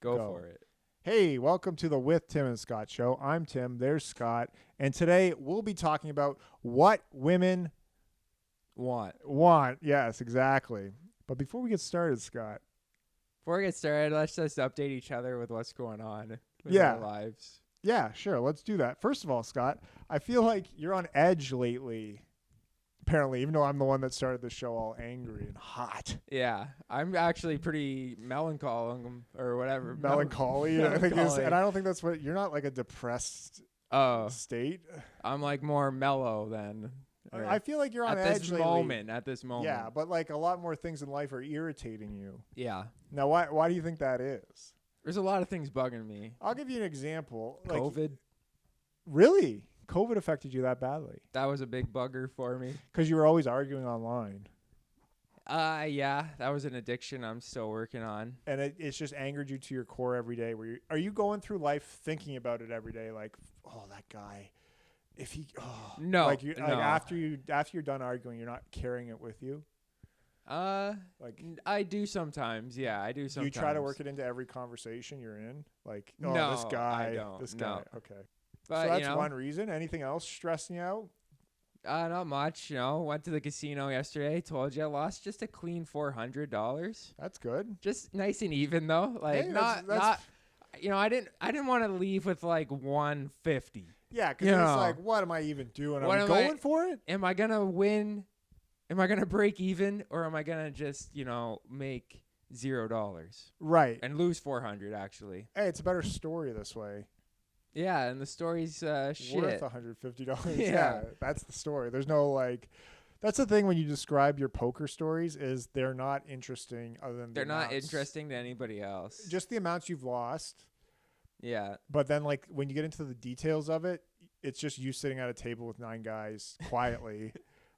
Go for it. Hey, welcome to the With Tim and Scott show. I'm Tim, there's Scott, and today we'll be talking about what women want. Yes, exactly. But before we get started, Scott. Before we get started, let's just update each other with what's going on with Yeah. our lives. Yeah, sure. Let's do that. First of all, Scott, I feel like you're on edge lately. Apparently, even though I'm the one that started the show all angry and hot. Yeah, I'm actually pretty melancholy or whatever. Melancholy, I think is, and I don't think that's what you're not like a depressed state. I'm like more mellow than. I feel like you're on at edge this lately. moment. At this moment. Yeah, but like a lot more things in life are irritating you. Yeah. Now, why do you think that is? There's a lot of things bugging me. I'll give you an example. Like, COVID. Really? COVID affected you that badly? That was a big bugger for me. Because you were always arguing online. Yeah, that was an addiction I'm still working on. And it's just angered you to your core every day. Are you going through life thinking about it every day? Like, oh, that guy. If he, no, like no. after you're done arguing, you're not carrying it with you. Like I do sometimes. Yeah, I do sometimes. You try to work it into every conversation you're in. Like, oh, no, this guy, I don't. this guy. No. Okay. But, so that's one reason. Anything else stressing you out? Not much. Went to the casino yesterday. Told you I lost just a clean $400. That's good. Just nice and even though. Like hey, not. I didn't want to leave with like 150. Yeah, because it's like, what am I even doing? Am I going for it? Am I gonna win? Am I gonna break even, or am I gonna just make $0? Right. And lose 400 actually. Hey, it's a better story this way. Yeah, and the story's shit. Worth $150. Yeah, that's the story. There's no like. That's the thing when you describe your poker stories is they're not interesting other than they're not interesting to anybody else. Just the amounts you've lost. Yeah. But then like when you get into the details of it, it's just you sitting at a table with 9 guys quietly.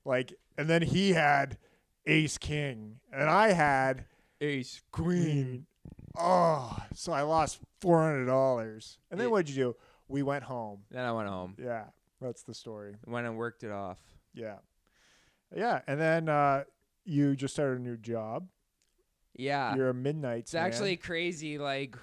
Like, and then he had ace king and I had ace queen. Oh, so I lost $400. And then what'd you do? We went home. Then I went home. Yeah, that's the story. Went and worked it off. Yeah. Yeah, and then you just started a new job. Yeah. You're a midnight It's actually crazy, like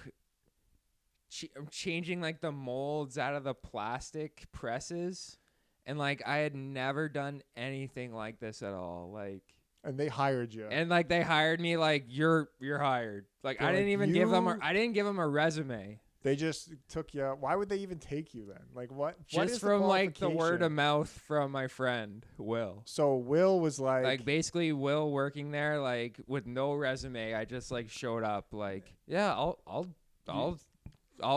I'm changing like the molds out of the plastic presses. And like I had never done anything like this at all. Like, and they hired you. And like they hired me like you're hired. Like I didn't even give them a resume. They just took you. Why would they even take you then? Like what? Just from like the word of mouth from my friend Will. So Will was like basically Will working there like with no resume. I just like showed up like, yeah, I'll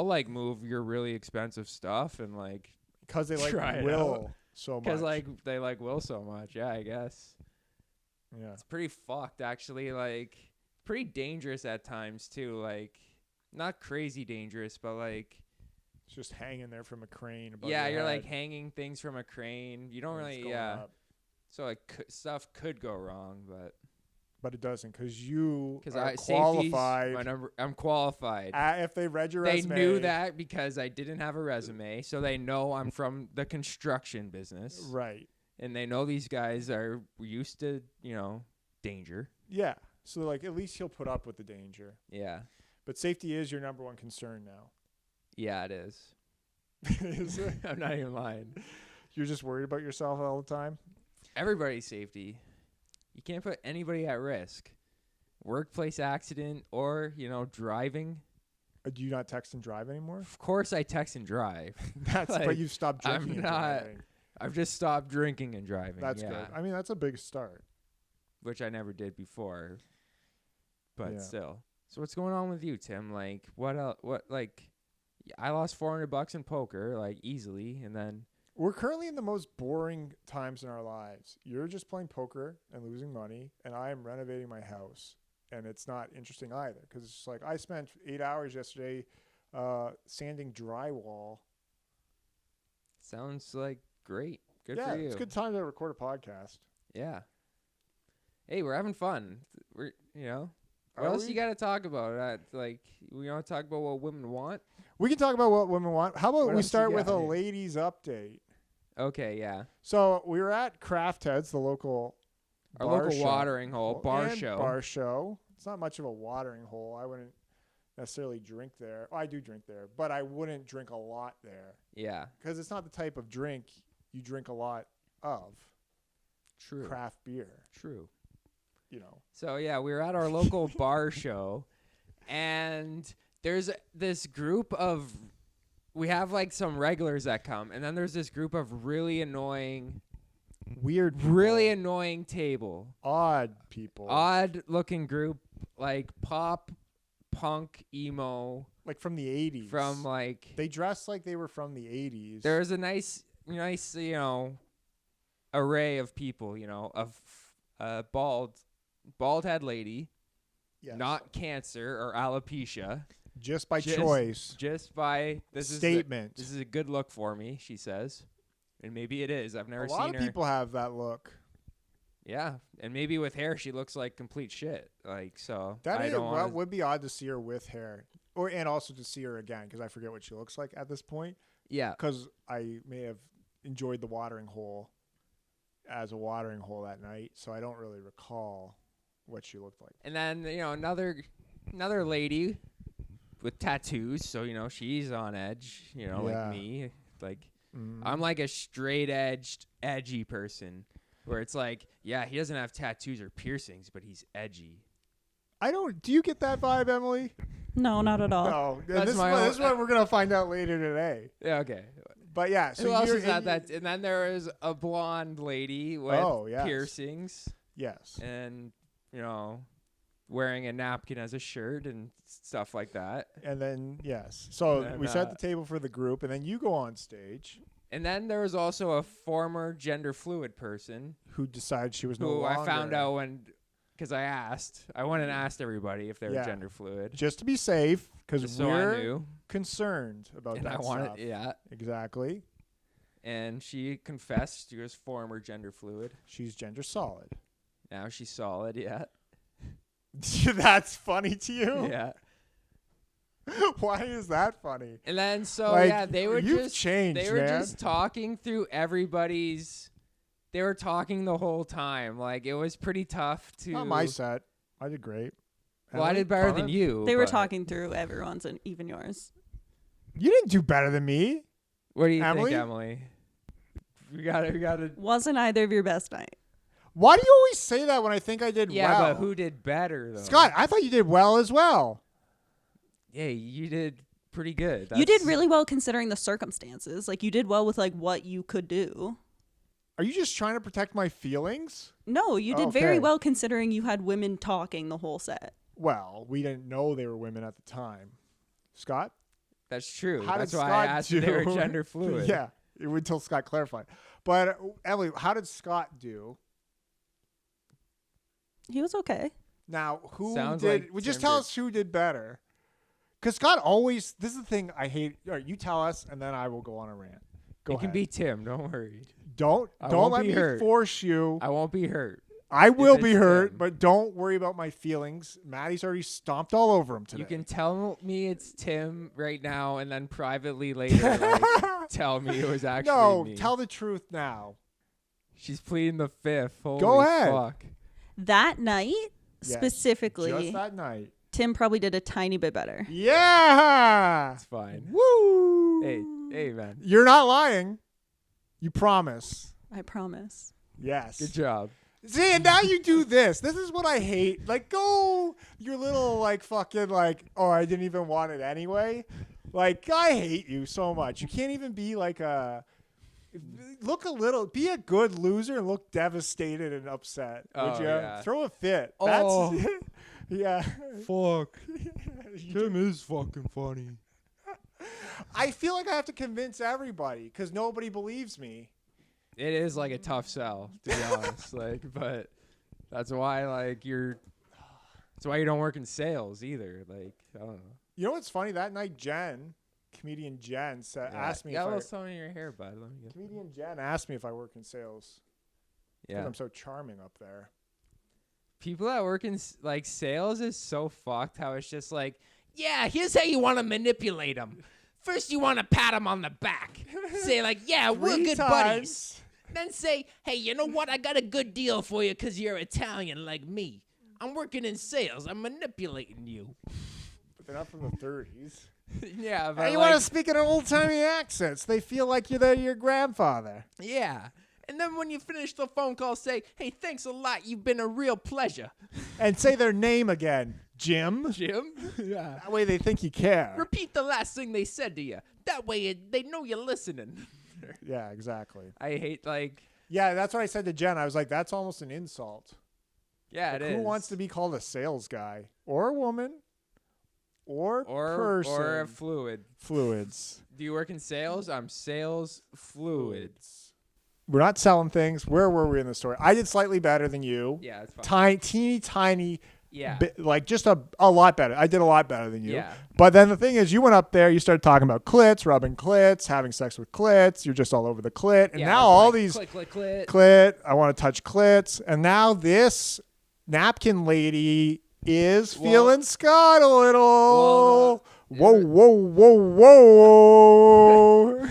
like move your really expensive stuff and like because they like Will so much. Because like they like Will so much. Yeah, I guess. Yeah. It's pretty fucked actually. Like pretty dangerous at times too. Like not crazy dangerous, but like it's just hanging there from a crane. Yeah, you're like hanging things from a crane. You don't really. Yeah. So like stuff could go wrong, but it doesn't because you are qualified. My number. I'm qualified. If they read your resume, they knew that because I didn't have a resume, so they know I'm from the construction business, right? And they know these guys are used to danger. Yeah, so like at least he'll put up with the danger. Yeah, but safety is your number one concern now. Yeah, it is. Is it? I'm not even lying. You're just worried about yourself all the time. Everybody's safety. You can't put anybody at risk. Workplace accident or, driving. Do you not text and drive anymore? Of course I text and drive. But you've stopped drinking driving. I've just stopped drinking and driving. That's good. I mean, that's a big start. Which I never did before. But still. So what's going on with you, Tim? Like, what else? I lost $400 in poker, like, easily, and then... We're currently in the most boring times in our lives. You're just playing poker and losing money, and I am renovating my house. And it's not interesting either because it's just like I spent 8 hours yesterday sanding drywall. Sounds like great. Good for you. Yeah, it's a good time to record a podcast. Yeah. Hey, we're having fun. What else you got to talk about? We want to talk about what women want? We can talk about what women want. How about we start with a ladies' update? Okay, yeah. So we were at Craft Heads, the local watering hole, bar show. Bar show. It's not much of a watering hole. I wouldn't necessarily drink there. Oh, I do drink there, but I wouldn't drink a lot there. Yeah. Because it's not the type of drink you drink a lot of. True. Craft beer. True. You know. So yeah, we were at our local bar show, and there's this group of, we have like some regulars that come, and then there's this group of really annoying table. Odd people. Odd looking group, like pop, punk, emo. Like from the 80s. From like. They dressed like they were from the 80s. There's a nice, array of people, of bald head lady. Yes. Not cancer or alopecia. Just by choice. Just by statement. This is a good look for me, she says. And maybe it is. I've never seen her. A lot of people have that look. Yeah. And maybe with hair she looks like complete shit. Like, so would be odd to see her with hair. And also to see her again, because I forget what she looks like at this point. Yeah. Because I may have enjoyed the watering hole as a watering hole that night, so I don't really recall what she looked like. And then, another lady with tattoos, so she's on edge, like me. Like I'm like a straight-edged, edgy person, where it's like, yeah, he doesn't have tattoos or piercings, but he's edgy. Do you get that vibe, Emily? No, not at all. No, this is what we're gonna find out later today. Yeah, okay. But yeah, so who else is at that? And then there is a blonde lady with piercings. Yes. And wearing a napkin as a shirt and stuff like that. And then so we set the table for the group, and then you go on stage. And then there was also a former gender fluid person who decided she was no longer. longer. I found out because I went and asked everybody if they were gender fluid. Just to be safe, because I knew. Concerned about that stuff. Yeah. Exactly. And she confessed she was former gender fluid. She's gender solid. Now she's solid, yeah. That's funny to you? Yeah. Why is that funny? And then they were just talking through everybody's. They were talking the whole time. Like, it was pretty tough to. Not my set. I did great. Well, I did better than you. They were talking through everyone's and even yours. You didn't do better than me. What do you think, Emily? We got to. Wasn't either of your best night. Why do you always say that when I think I did well? Yeah, but who did better, though? Scott, I thought you did well as well. Yeah, you did pretty good. You did really well considering the circumstances. Like, you did well with, like, what you could do. Are you just trying to protect my feelings? No, you did very well considering you had women talking the whole set. Well, we didn't know they were women at the time. Scott? That's true. That's why I asked if they were gender fluid. Yeah, until Scott clarified. But, Emily, how did Scott do? He was okay. Now, who Sounds did... like just tell us who did better. Because Scott always... This is the thing I hate. All right, you tell us, and then I will go on a rant. Go ahead. It can be Tim. Don't worry. Don't let me force you. I won't be hurt. I will be hurt, but don't worry about my feelings. Maddie's already stomped all over him today. You can tell me it's Tim right now, and then privately later tell me it was actually me. Tell the truth now. She's pleading the fifth. Holy Go ahead. Fuck. That night, specifically, just that night, Tim probably did a tiny bit better. Yeah. It's fine. Woo. Hey, man. You're not lying. You promise. I promise. Yes. Good job. See, and now you do this. This is what I hate. Like, go your little, like, fucking, like, oh, I didn't even want it anyway. Like, I hate you so much. You can't even be like be a good loser and look devastated and upset. Would you? Yeah. Throw a fit. Oh. That's, yeah. Fuck. Tim is fucking funny. I feel like I have to convince everybody because nobody believes me. It is like a tough sell, to be honest. But that's why, that's why you don't work in sales either. Like, I don't know. You know what's funny? That night, comedian Jen asked me. You got a little something in your hair, bud. Comedian Jen asked me if I work in sales. Yeah, because I'm so charming up there. People that work in sales is so fucked. How it's just like, yeah, here's how you want to manipulate them. First, you want to pat them on the back. Say like, yeah, we're good buddies. Then say, hey, you know what? I got a good deal for you because you're Italian like me. I'm working in sales. I'm manipulating you. They're not from the 30s. Yeah, but Hey, you like, want to speak in an old-timey accent. So they feel like you're your grandfather. yeah. And then when you finish the phone call, say, "Hey, thanks a lot. You've been a real pleasure." And say their name again. Jim. Jim? Yeah. That way they think you care. Repeat the last thing they said to you. That way they know you're listening. Yeah, exactly. I hate, like, Yeah, that's what I said to Jen. I was like, that's almost an insult. yeah, Like, it is. who wants to be called a sales guy? Or a woman? Or person? Or a fluid. Fluids. Do you work in sales? I'm sales fluids. We're not selling things. Where were we in the story? I did slightly better than you. Yeah, it's fine. Tiny, Yeah. like just a lot better. I did a lot better than you. Yeah. But then the thing is, you went up there, you started talking about clits, rubbing clits, having sex with clits. You're just all over the clit. And Yeah, now I was all like, these click, click, click. clit, I want to touch clits. And now this napkin lady is feeling Scott a little. Well, whoa.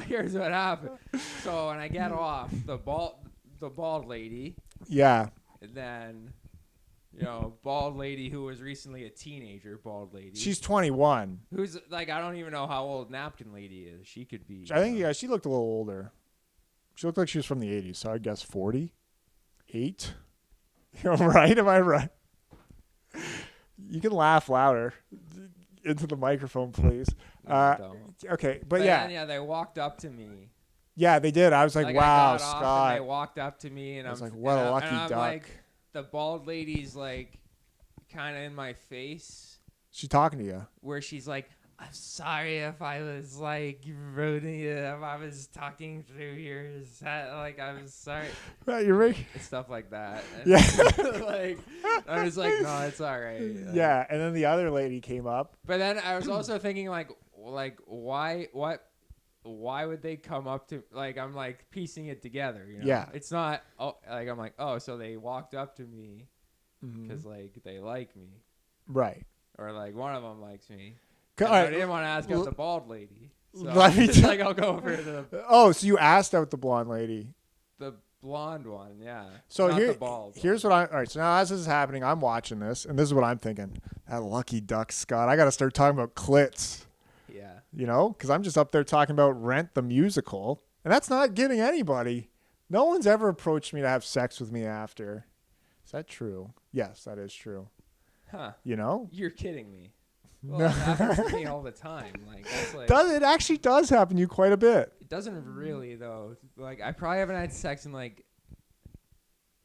Here's what happened. So when I get off the bald lady, Yeah. and then, bald lady who was recently a teenager, bald lady. She's 21. Who's like, I don't even know how old napkin lady is. She could be. I think, yeah, she looked a little older. She looked like she was from the 80s, so I'd guess 48. Right? Am I right? You can laugh louder into the microphone, please. Don't. Okay, But yeah. then, yeah, they walked up to me. Yeah, they did. I was like, I wow, got off and Scott. they walked up to me, and I was I'm like, what a lucky and I'm duck. like, the bald lady's like, kind of in my face, She's talking to you. where she's like, "I'm sorry if I was like rude to you, if I was talking through your set, like I'm sorry," Right, you're right. and stuff like that. And Yeah. like I was like, "No, it's all right." Yeah, and then the other lady came up. But then I was also thinking like why would they come up to, like, I'm like piecing it together, Yeah. It's not like I'm like, oh, so they walked up to me Mhm. because like they like me, Right. or like one of them likes me. All And I right. didn't want to ask out the bald lady. So Let me it's tell- like I'll go for the Oh, so you asked out the blonde lady. blonde one, yeah. So Not here, the bald here's what all right. So now as this is happening, I'm watching this, and this is what I'm thinking. That lucky duck, Scott. I got to start talking about clits, one. Yeah. because I'm just up there talking about Rent the musical, and that's not getting anybody. No one's ever approached me to have sex with me after. Is that true? Yes, that is true. Huh. You're kidding me. Well, it happens to me all the time. Like that's like it actually does happen to you quite a bit. it doesn't really though. Like I probably haven't had sex in like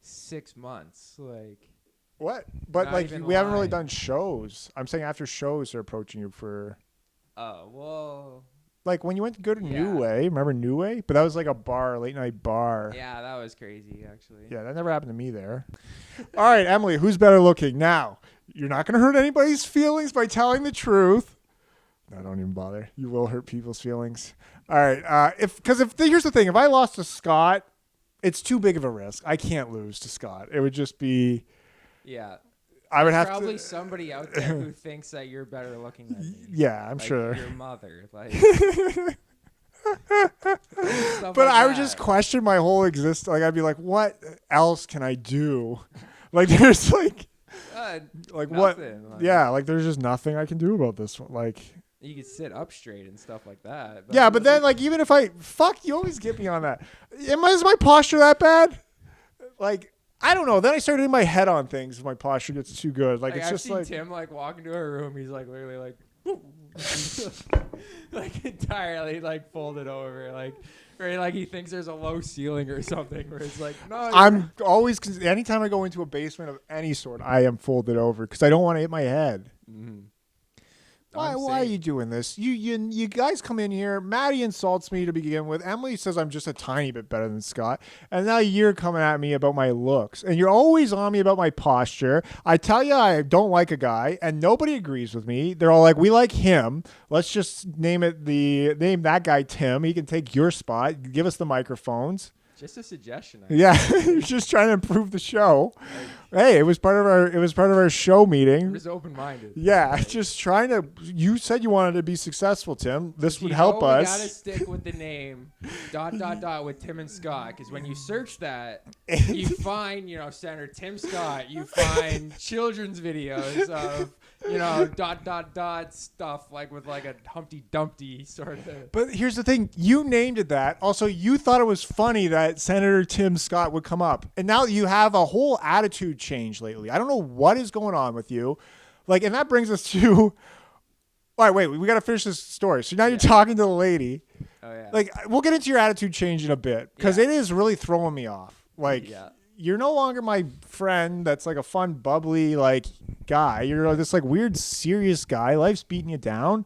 6 months. Like What? But Not like even we haven't really lying. done shows. I'm saying after shows they're approaching you for oh well. like when you went to go to Yeah. New Way. Remember New Way? But that was like a bar, late night bar. Yeah, that was crazy actually. Yeah, that never happened to me there. All right, Emily, who's better looking now? You're not going to hurt anybody's feelings by telling the truth. No, don't even bother. You will hurt people's feelings. All right, here's the thing: if I lost to Scott, it's too big of a risk. I can't lose to Scott. It would just be. Yeah. I would have Probably to. somebody out there who thinks that you're better looking than me. Yeah, I'm Like sure. Your mother, like. But I would just question my whole existence. Like I'd be like, what else can I do? Like there's like what? nothing, like- Yeah, like there's just nothing I can do about this one. Like You could sit up straight and stuff like that. yeah, but then like even if you always get me on that. Is my posture that bad? Like I don't know. Then I started in my head on things if my posture gets too good. Like it's I've just seen like Tim like walk into a room. He's like literally like, like entirely like folded over, like or like he thinks there's a low ceiling or something. Where it's like no. I'm always anytime I go into a basement of any sort, I am folded over because I don't want to hit my head. Mhm. Why I'm are saying- you doing this? You guys come in here. Maddie insults me to begin with. Emily says I'm just a tiny bit better than Scott. And now you're coming at me about my looks. And you're always on me about my posture. I tell you I don't like a guy, and nobody agrees with me. They're all like, we like him. Let's just name that guy Tim. He can take your spot. Give us the microphones. Just a suggestion. Yeah, just trying to improve the show. Hey, it was part of our show I'm meeting. just open-minded. Yeah, just trying to. You said you wanted to be successful, Tim. This would You help know we us. gotta stick with the name ... with Tim and Scott, because when you search that, you find Senator Tim Scott. You find children's videos of dot stuff like with like a Humpty Dumpty sort of. But here's the thing. You named it that. Also, you thought it was funny that Senator Tim Scott would come up. And now you have a whole attitude change lately. I don't know what is going on with you. Like, and that brings us to... All right, wait. We got to finish this story. So now you're talking to the lady. Oh, yeah. Like, we'll get into your attitude change in a bit. Because it is really throwing me off. Like... Yeah. You're no longer my friend that's like a fun, bubbly, like, guy. You're this, like, weird, serious guy. Life's beating you down.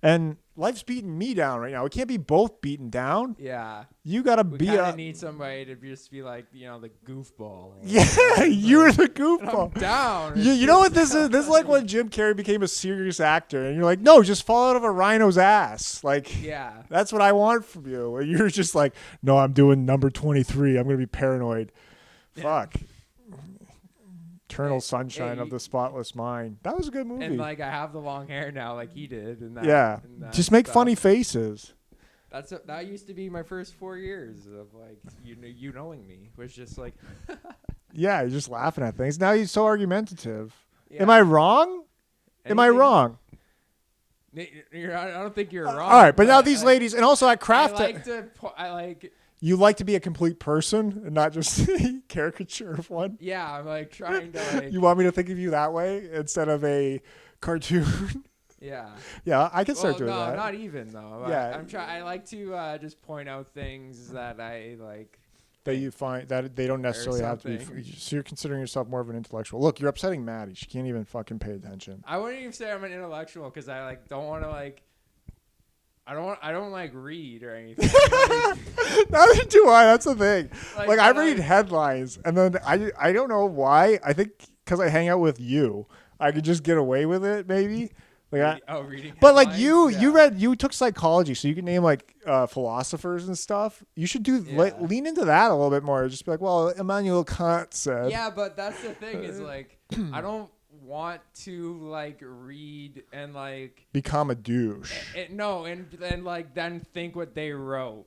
And life's beating me down right now. We can't be both beaten down. Yeah. You got to We be kind a... of need somebody to just be like, the goofball. Yeah, you're the I'm goofball. down. You know what this is? This is like when Jim Carrey became a serious actor. And you're like, no, just fall out of a rhino's ass. Like, Yeah. that's what I want from you. And you're just like, no, I'm doing number 23. I'm going to be paranoid. Fuck. Eternal Sunshine of the Spotless Mind. That was a good movie. And like I have the long hair now, like he did. And that, yeah. and that Just make stuff. funny faces. That used to be my first 4 years of like you knowing me was just like. Yeah, you're just laughing at things. Now you're so argumentative. Yeah. Am I wrong? Am I Anything- wrong? I don't think you're wrong. All right, but now these ladies, and also at I craft, like. you like to be a complete person and not just a caricature of one. Yeah, I'm like trying to like. You want me to think of you that way instead of a cartoon? Yeah. Yeah, I can start doing no, that. not even though. Yeah. I'm trying. I like to just point out things that I like. That you find that they don't necessarily have to be. something. So you're considering yourself more of an intellectual. Look, you're upsetting Maddie. She can't even fucking pay attention. I wouldn't even say I'm an intellectual because I like don't want to like. I don't like read or anything. Neither do I. That's the thing. Like I but read headlines, and then I don't know why. I think because I hang out with you, I could just get away with it. Maybe. Like reading. but like headlines? you took psychology, so you can name like philosophers and stuff. You should lean into that a little bit more. Just be like, well, Immanuel Kant said. Yeah, but that's the thing is like I don't want to like read and like Become a douche. and like then think what they wrote.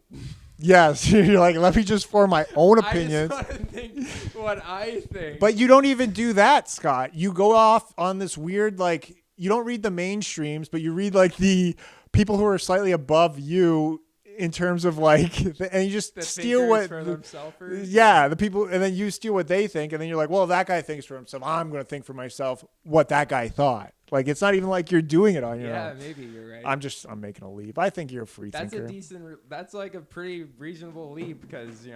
Yes, you're like, let me just form my own opinions. I just want to think what I think. But you don't even do that, Scott. You go off on this weird, like, you don't read the mainstreams, but you read like the people who are slightly above you in terms of like, and you just the steal what, for themselves. yeah, the people, and then you steal what they think, and then you're like, well, that guy thinks for himself. I'm going to think for myself what that guy thought. Like, it's not even like you're doing it on your own. Yeah, maybe you're right. I'm making a leap. I think you're a free That's thinker. that's like a pretty reasonable leap because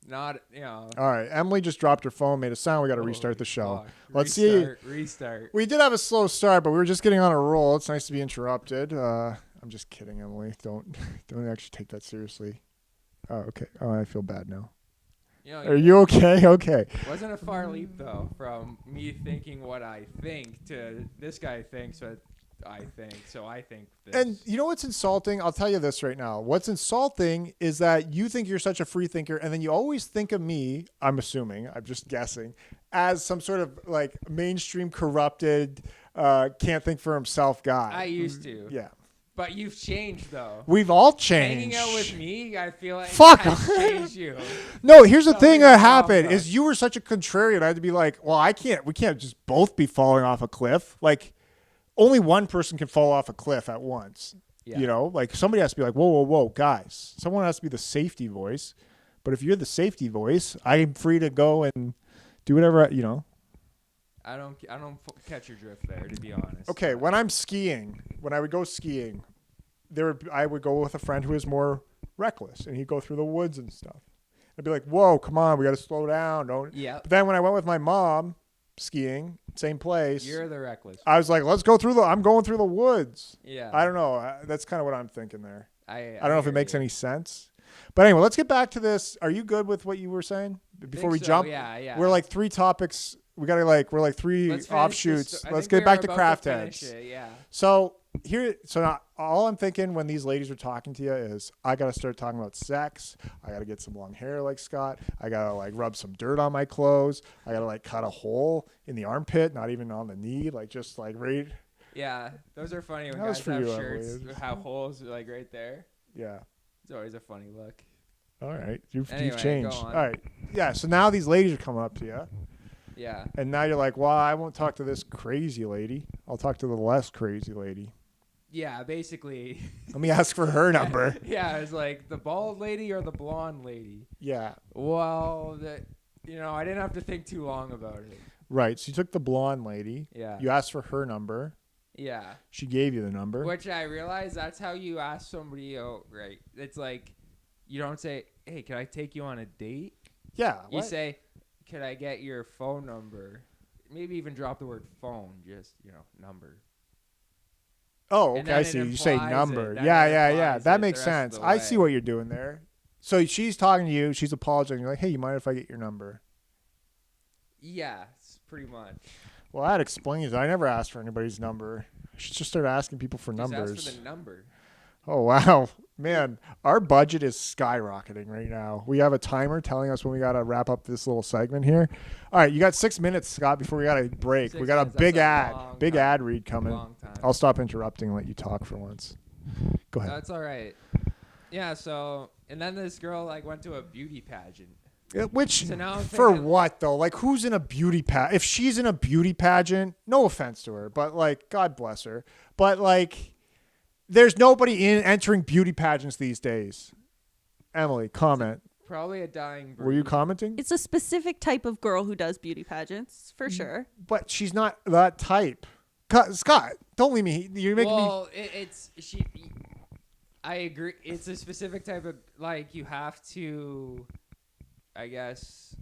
not All right, Emily just dropped her phone, made a sound. We got to restart the show. Fuck. Let's Restart. We did have a slow start, but we were just getting on a roll. It's nice to be interrupted. I'm just kidding, Emily. Don't actually take that seriously. Oh, okay. Oh, I feel bad now. Are you okay? Okay. Wasn't a far leap though from me thinking what I think to this guy thinks what I think, so I think this. And you know what's insulting? I'll tell you this right now. What's insulting is that you think you're such a free thinker, and then you always think of me, I'm assuming, I'm just guessing, as some sort of like mainstream corrupted, can't think for himself guy. I used to. Yeah. But you've changed though. We've all changed. Hanging out with me, I feel like Fuck. has changed you. No, here's the Something thing that wrong, happened though. is you were such a contrarian. I had to be like, well, we can't just both be falling off a cliff. Like, only one person can fall off a cliff at once. Yeah. You know, like somebody has to be like, whoa, whoa, whoa, guys. Someone has to be the safety voice. But if you're the safety voice, I'm free to go and do whatever, I don't catch your drift there, to be honest. Okay, when I'm skiing, when I would go skiing, I would go with a friend who was more reckless, and he'd go through the woods and stuff. I'd be like, whoa, come on, we got to slow down. Don't. Yeah. But then when I went with my mom skiing, same place. You're the reckless. I was like, I'm going through the woods. Yeah. I don't know. That's kind of what I'm thinking there. I don't know if it makes any sense. But anyway, let's get back to this. Are you good with what you were saying? Before we jump? Yeah. We're like 3 topics. We're like 3 Let's finish offshoots. this. I Let's think get we back are to about craft finish heads. it, yeah. So now all I'm thinking when these ladies are talking to you is I got to start talking about sex. I got to get some long hair like Scott. I got to like rub some dirt on my clothes. I got to like cut a hole in the armpit, not even on the knee, like just like right. Yeah, those are funny when That was guys for have you, shirts Emily. that have holes like right there. Yeah. It's always a funny look. All right. You've Anyway, changed. go on. All right. Yeah. So now these ladies are coming up to you. Yeah. And now you're like, well, I won't talk to this crazy lady. I'll talk to the less crazy lady. Yeah, basically. Let me ask for her number. Yeah, it's like the bald lady or the blonde lady. Yeah. Well, I didn't have to think too long about it. Right. So you took the blonde lady. Yeah. You asked for her number. Yeah. She gave you the number. Which I realize that's how you ask somebody out, right? It's like you don't say, "Hey, can I take you on a date?" Yeah. You what? say, "Can I get your phone number?" Maybe even drop the word phone, just, number. Oh, And okay. I then see. it You say implies number. it. Then Yeah, it yeah, yeah. implies That it makes the rest of sense. the I see way. what you're doing there. So she's talking to you. She's apologizing. You're like, hey, you mind if I get your number? Yeah, pretty much. Well, that explains it. I never asked for anybody's number. I should just start asking people for Just numbers. ask for the number. Oh, wow. Man, our budget is skyrocketing right now. We have a timer telling us when we got to wrap up this little segment here. All right, you got 6 minutes, Scott, before we got to break. 6 We got a minutes, big that's a ad. long Big time. ad read coming. Long time. I'll stop interrupting and let you talk for once. Go ahead. That's all right. Yeah, so, and then this girl, went to a beauty pageant. Which, So now I'm for thinking- what, though? Like, who's in a beauty pageant? If she's in a beauty pageant, no offense to her, but, God bless her. But, there's nobody entering beauty pageants these days. Emily, comment. Probably a dying breed. Were you commenting? It's a specific type of girl who does beauty pageants, for sure. But she's not that type. Scott, don't leave me. You're making me. Well, I agree. It's a specific type of, you have to, I guess,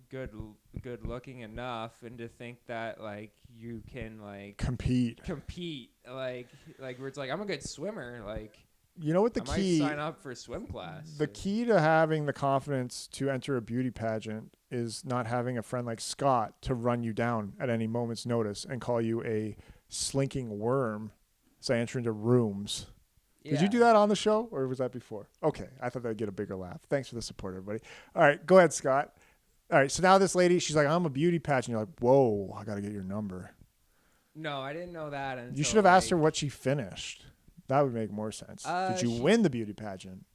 good looking enough, and to think that, you can, Compete. where it's I'm a good swimmer, You know what the I key? might sign up for swim class. The key to having the confidence to enter a beauty pageant is not having a friend like Scott to run you down at any moment's notice and call you a slinking worm as I enter into rooms. Did you do that on the show, or was that before? Okay, I thought that'd get a bigger laugh. Thanks for the support, everybody. All right, go ahead, Scott. All right, so now this lady, she's like, I'm a beauty pageant. You're like, whoa, I got to get your number. No, I didn't know that. You should have asked her what she finished. That would make more sense. Did you win the beauty pageant?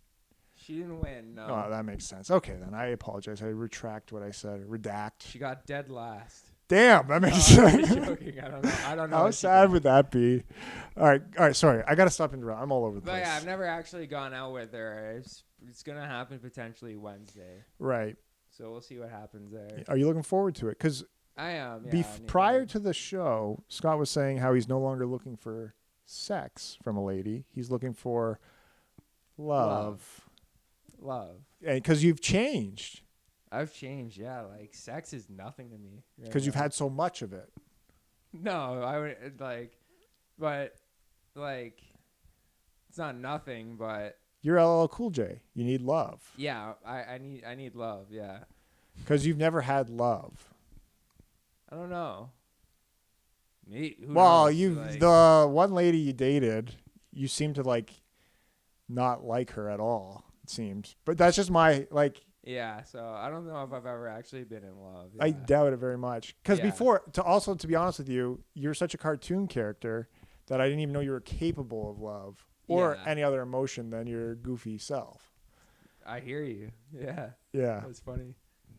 She didn't win, no. Oh, that makes sense. Okay, then I apologize. I retract what I said. Redact. She got dead last. Damn, that makes I'm sense. joking. I don't know. How what she sad did. would that be? All right. Sorry, I got to stop interrupting. I'm all over the But place. yeah, I've never actually gone out with her. It's gonna happen potentially Wednesday, Right. so we'll see what happens there. Are you looking forward to it? Because I am. Yeah, prior to the show, Scott was saying how he's no longer looking for sex from a lady. He's looking for love. And because you've changed. I've changed. Yeah, sex is nothing to me. Because you've had so much of it. No, I would but it's not nothing. But You're LL Cool J. You need love. yeah, I need love. Yeah. Because you've never had love. I don't know. Me? Who Well, knows? the one lady you dated, you seem to not like her at all. It seems, but that's just my Yeah, so I don't know if I've ever actually been in love. I Yeah. doubt it very much. Because Yeah. before, to be honest with you, you're such a cartoon character that I didn't even know you were capable of love or Yeah. any other emotion than your goofy self. I hear you. Yeah, Yeah. that's funny.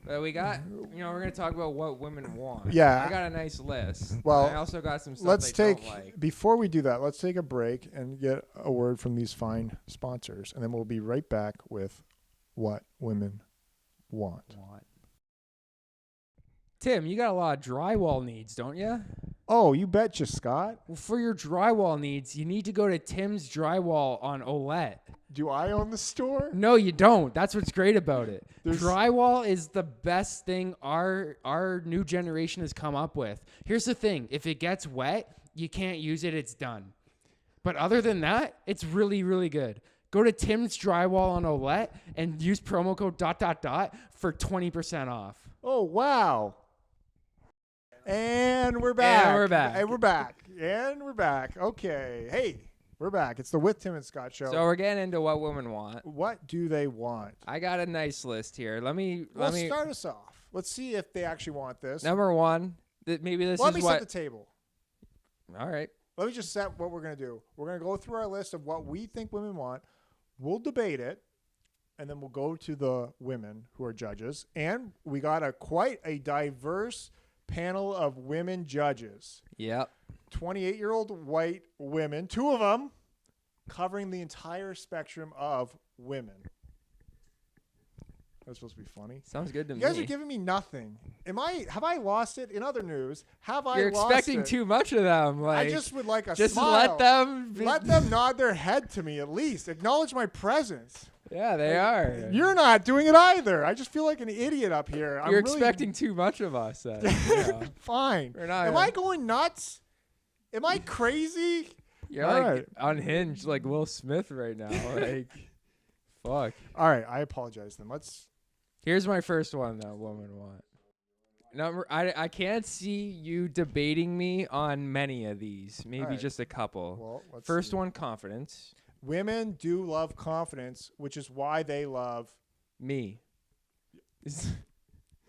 But we got, we're gonna talk about what women want. Yeah. I got a nice list. Well, I also got some stuff Let's they take, don't like. before we do that, let's take a break and get a word from these fine sponsors. And then we'll be right back with what women want. Tim, you got a lot of drywall needs, don't you? Oh, you betcha, Scott. Well, for your drywall needs, you need to go to Tim's Drywall on Olette. Do I own the store? No, you don't. That's what's great about it. There's- Drywall is the best thing our new generation has come up with. Here's the thing. If it gets wet, you can't use it. It's done. But other than that, it's really, really good. Go to Tim's Drywall on Olette and use promo code ... for 20% off. Oh, wow. And we're back. And we're back. And we're back. And we're back. Okay. Hey, we're back. It's the With Tim and Scott show. So we're getting into what women want. What do they want? I got a nice list here. Let me Start us off. Let's see if they actually want this. Number one, maybe this Let is me what. set the table. All right. Let me just set what we're going to do. We're going to go through our list of what we think women want. We'll debate it, and then we'll go to the women who are judges. And we got quite a diverse panel of women judges. Yep. 28-year-old white women, 2 of them covering the entire spectrum of women. That's supposed to be funny. Sounds good to You me. guys are giving me nothing. Have I lost it? In other news, have I You're lost expecting it? too much of them. Like, I just would like a just smile. let them Nod their head to me at least. Acknowledge my presence. Yeah, they are. You're not doing it either. I just feel like an idiot up here. You're I'm really expecting too much of us. Then. Yeah. fine. We're not, Am I going nuts? Am I crazy? You're All like right. unhinged, like Will Smith right now. Like, fuck. All right, I apologize then. Here's my first one that woman want. I can't see you debating me on many of these. Maybe right. just a couple. Well, let's First see. one, confidence. Women do love confidence, which is why they love Me.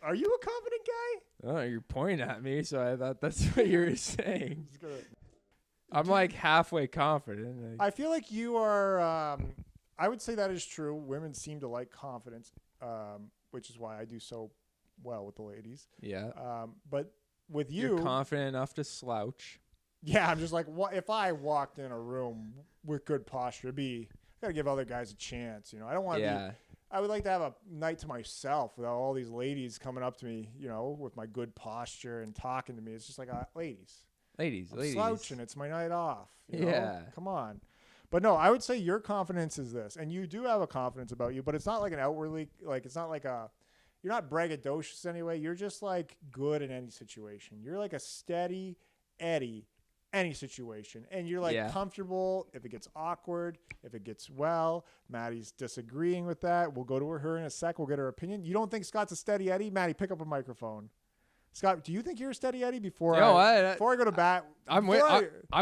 Are you a confident guy? Oh, you're pointing at me, so I thought that's what you were saying. Just gonna- I'm like halfway confident. Like, I feel like you are. I would say that is true. Women seem to like confidence, which is why I do so well with the ladies. yeah. But with You're confident enough to slouch. yeah, I'm just like, what if I walked in a room with good posture? It'd be I gotta give other guys a chance. You know, I don't want to Yeah. be. I would like to have a night to myself without all these ladies coming up to me, you know, with my good posture and talking to me. It's just like, ladies. Ladies. I'm slouching. It's my night off. You know? Yeah. Come on. But no, I would say your confidence is this. And you do have a confidence about you, but it's not like an outwardly, like, it's not like you're not braggadocious anyway. You're just like good in any situation. You're like a steady Eddie, any situation. And you're like comfortable if it gets awkward, if it gets Maddie's disagreeing with that. We'll go to her in a sec. We'll get her opinion. You don't think Scott's a steady Eddie? Maddie, pick up a microphone. Scott, do you think you're a steady Eddie before I go to bat? I'm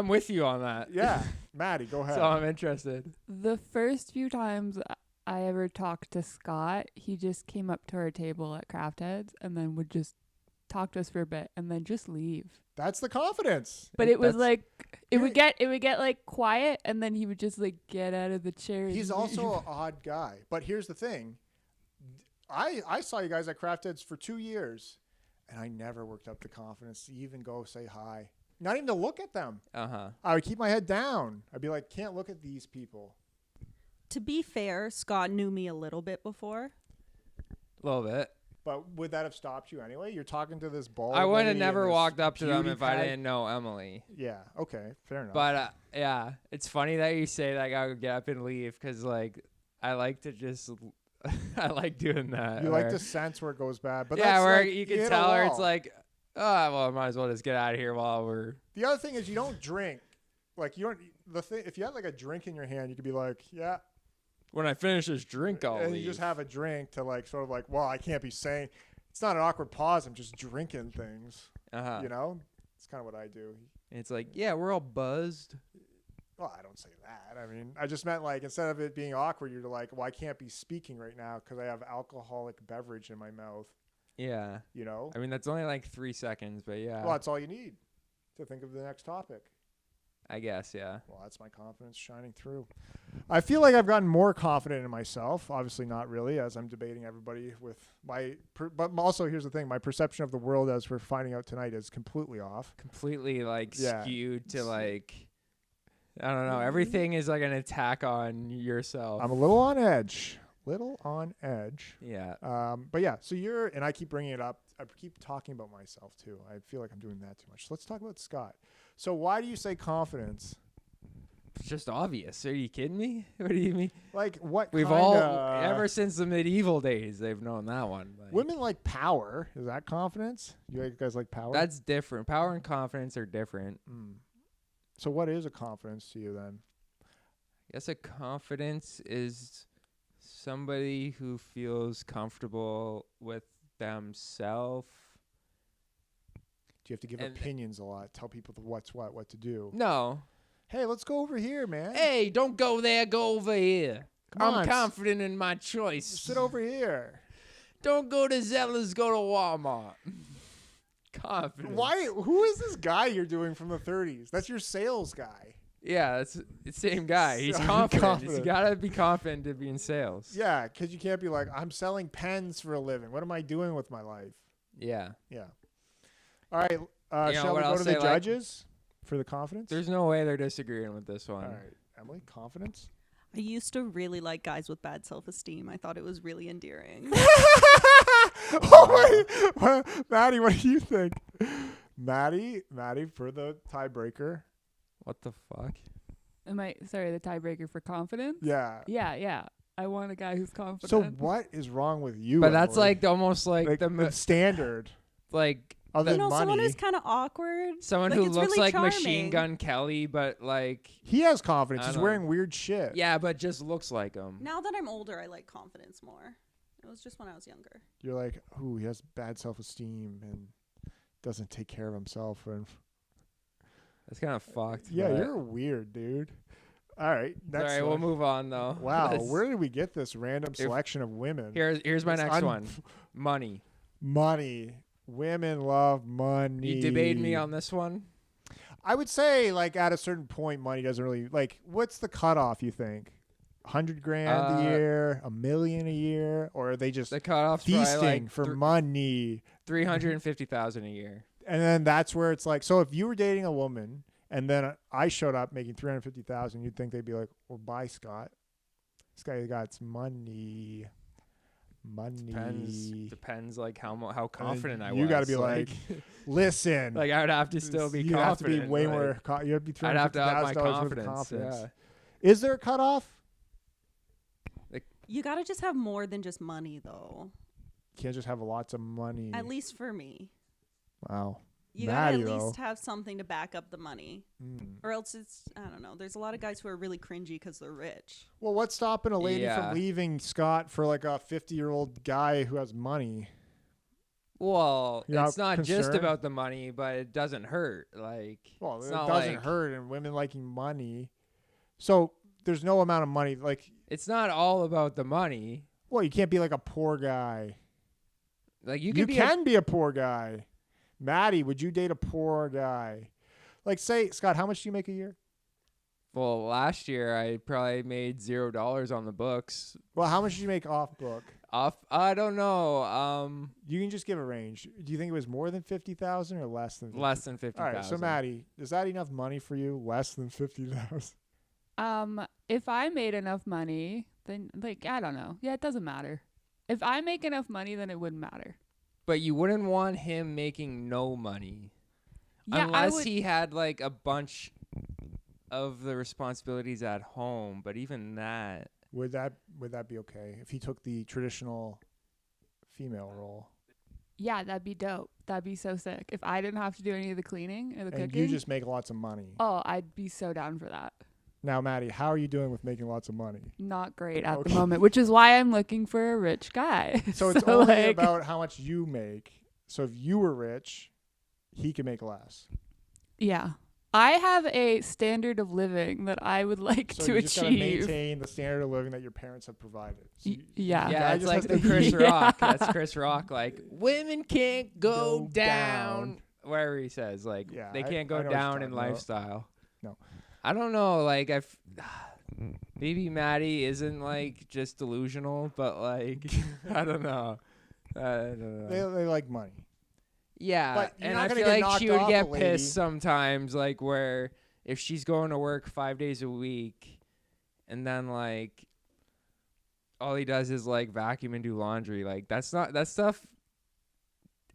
with you on that. Yeah. Maddie, go ahead. So I'm interested. The first few times I ever talked to Scott, he just came up to our table at Craft Heads and then would just talk to us for a bit and then just leave. That's the confidence. But it was like it would get like quiet and then he would just like get out of the chair. He's also an odd guy. But here's the thing. I saw you guys at Craft Heads for 2 years and I never worked up the confidence to even go say hi. Not even to look at them. Uh-huh. I would keep my head down. I'd be like, can't look at these people. To be fair, Scott knew me a little bit before. A little bit. But would that have stopped you anyway? You're talking to this bald I would lady have never in this walked up to them beauty if I pad- didn't know Emily. Yeah. Okay. Fair enough. But yeah, it's funny that you say that I would get up and leave because like I like to just I like doing that. you like the sense where it goes bad. But yeah, that's where like, you can hit a tell her it's wall. like, oh well, I might as well just get out of here while we're. The other thing is you don't drink. Like you don't. The thing, if you had like a drink in your hand, you could be like, yeah. When I finish this drink, I'll And leave. you just have a drink to like sort of like, well, I can't be saying. It's not an awkward pause. I'm just drinking things. Uh-huh. You know, it's kind of what I do. And it's like, yeah, we're all buzzed. Well, I don't say that. I mean, I just meant like instead of it being awkward, you're like, well, I can't be speaking right now because I have alcoholic beverage in my mouth. Yeah. You know. I mean, that's only like 3 seconds, but yeah. Well, that's all you need to think of the next topic. I guess, yeah. Well, that's my confidence shining through. I feel like I've gotten more confident in myself. Obviously not really, as I'm debating everybody with my but also here's the thing, my perception of the world as we're finding out tonight is completely off. Completely like Yeah. skewed to like, I don't know. Everything is like an attack on yourself. I'm a little on edge. Yeah. But yeah, so and I keep bringing it up. I keep talking about myself too. I feel like I'm doing that too much. So let's talk about Scott. So why do you say confidence? It's just obvious. Are you kidding me? What do you mean? Like what? We've kinda, ever since the medieval days, they've known that one. Like, women like power. Is that confidence? You guys like power? that's different. Power and confidence are different. So what is a confidence to you then? I guess a confidence is somebody who feels comfortable with themselves. Do you have to give And- opinions a lot? Tell people what to do? No. Hey, let's go over here, man. Hey, don't go there. Go over here. Come I'm on, confident in my choice. sit over here. Don't go to Zella's. Go to Walmart. Confident. Why? Who is this guy you're doing from the 30s? That's your sales guy. Yeah, it's the same guy. He's So confident. confident. He's got to be confident to be in sales. Yeah, because you can't be like, I'm selling pens for a living. What am I doing with my life? Yeah. Yeah. All right. You know Shall what we go I'll to say, the like, judges for the confidence? There's no way they're disagreeing with this one. All right, Emily, confidence. I used to really like guys with bad self-esteem. I thought it was really endearing. Oh my, Maddie, what do you think? Maddie, for the tiebreaker. What the fuck? Am I sorry? The tiebreaker for confidence? Yeah. Yeah. I want a guy who's confident. So what is wrong with you? But that's Emily? like almost like the standard. like Other You than know, someone money, who's kind of awkward. someone Like, who it's looks really like charming. Machine Gun Kelly, but like he has confidence. I He's don't wearing weird shit. yeah, but just looks like him. Now that I'm older, I like confidence more. It was just when I was younger. You're like, ooh, he has bad self-esteem and doesn't take care of himself. And That's kind of fucked. yeah, but- you're weird, dude. All right, next Sorry, we'll one. move on though. Wow, Let's- where did we get this random selection of women? here's my It's next one. Money. Money. Women love money. You debate me on this one? I would say, like, at a certain point, money doesn't really, like, what's the cutoff, you think? 100 grand a year, $1 million a year, or are they just The cutoff's probably feasting like for money? 350,000 a year. And then that's where it's like, so if you were dating a woman and then I showed up making 350,000, you'd think they'd be like, well, bye, Scott. This guy got some money. Depends like how confident I was. You got to be like, listen. like I would have to still be you have to confident. be way like, more. You have to be I'd have to have my $350,000 worth of confidence. Yeah. Is there a cutoff? You gotta just have more than just money, though. You can't just have lots of money. At least for me. Wow. You Maddie, gotta at though. least have something to back up the money. Mm. Or else it's, I don't know. There's a lot of guys who are really cringy because they're rich. Well, what's stopping a lady Yeah. from leaving Scott for like a 50-year-old guy who has money? Well, You're it's not not just concerned? about the money, but it doesn't hurt. Like, Well, it's it not doesn't like, hurt, and women liking money. So there's no amount of money. Like, It's not all about the money. well, you can't be like a poor guy. Like you You can be can be a poor guy. Maddie, would you date a poor guy? Like, say, Scott, how much do you make a year? well, last year I probably made $0 on the books. Well, how much did you make off book? I don't know. You can just give a range. Do you think it was more than 50,000 or less than 50? Less than 50,000. All right, so Maddie, is that enough money for you? Less than 50,000? If I made enough money, then like I don't know. Yeah, it doesn't matter. If I make enough money, then it wouldn't matter. But you wouldn't want him making no money. Yeah, Unless he had like a bunch of the responsibilities at home, but even that. Would that be okay if he took the traditional female role? Yeah, that'd be dope. That'd be so sick. If I didn't have to do any of the cleaning or the And cooking, you just make lots of money. oh, I'd be so down for that. Now, Maddie, how are you doing with making lots of money? Not great at Okay. the moment, which is why I'm looking for a rich guy. So it's only like, about how much you make. So if you were rich, he could make less. yeah. I have a standard of living that I would like So to you just gotta achieve. maintain the standard of living that your parents have provided. So Yeah. Yeah, guy it's just like has the to- Chris Yeah. Rock. That's Chris Rock. Like, women can't go Go down. down. Wherever he says, like, Yeah, they I can't know go what you're down talking in about. lifestyle. No. I don't know. Like, maybe Maddie isn't, like, just delusional, but, like, I don't know. They like money. Yeah, But you're and not I gonna feel get like knocked she would off get a lady. pissed sometimes, like, where if she's going to work 5 days a week and then, like, all he does is, like, vacuum and do laundry, like, that stuff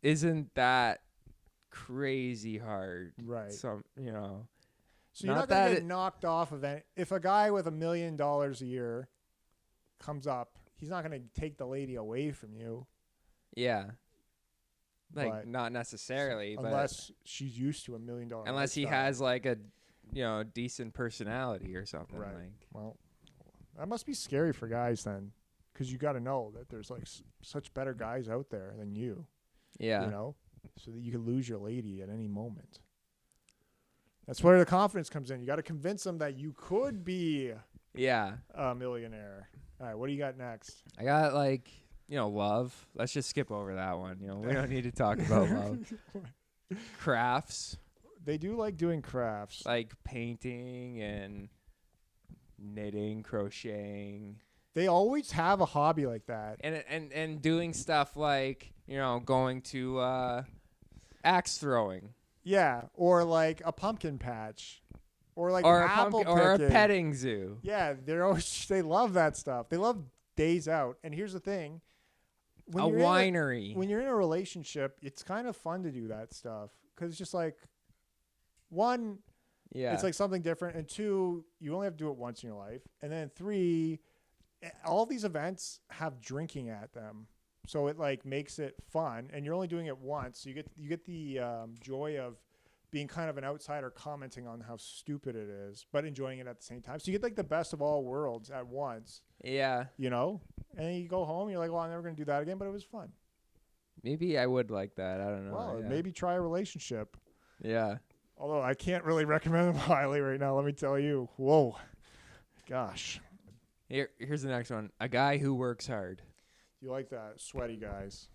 isn't that crazy hard. Right. So you're not not that going to it- get knocked off of any. If a guy with $1 million a year comes up, he's not going to take the lady away from you yeah. Like, But- not necessarily, but unless she's used to $1 million. unless he lifestyle. has, like, a, decent personality or something. Right. Like, Well, that must be scary for guys then, because you got to know that there's like such better guys out there than you. yeah. You know, so that you could lose your lady at any moment. That's where the confidence comes in. You got to convince them that you could be Yeah. a millionaire. All right, what do you got next? I got like, love. Let's just skip over that one. We don't need to talk about love. Crafts, They do like doing crafts. like painting and knitting, crocheting, They always have a hobby like that. and doing stuff like, going to axe throwing. Yeah, or like a pumpkin patch, or like Or apple or a picking. petting zoo. Yeah, they love that stuff. They love days out. And here's the thing: A winery. when you're in a relationship, it's kind of fun to do that stuff because it's just like, one, Yeah. it's like something different, and two, you only have to do it once in your life, and then three, all these events have drinking at them. So it like makes it fun, and you're only doing it once. So you get the joy of being kind of an outsider, commenting on how stupid it is, but enjoying it at the same time. So you get like the best of all worlds at once. Yeah. You know, and then you go home, you're like, well, I'm never gonna do that again, but it was fun. Maybe I would like that. I don't know. Well, yeah. maybe try a relationship. Yeah. Although I can't really recommend them highly right now. Let me tell you. Whoa, gosh, Here's the next one. A guy who works hard. you like that? Sweaty guys.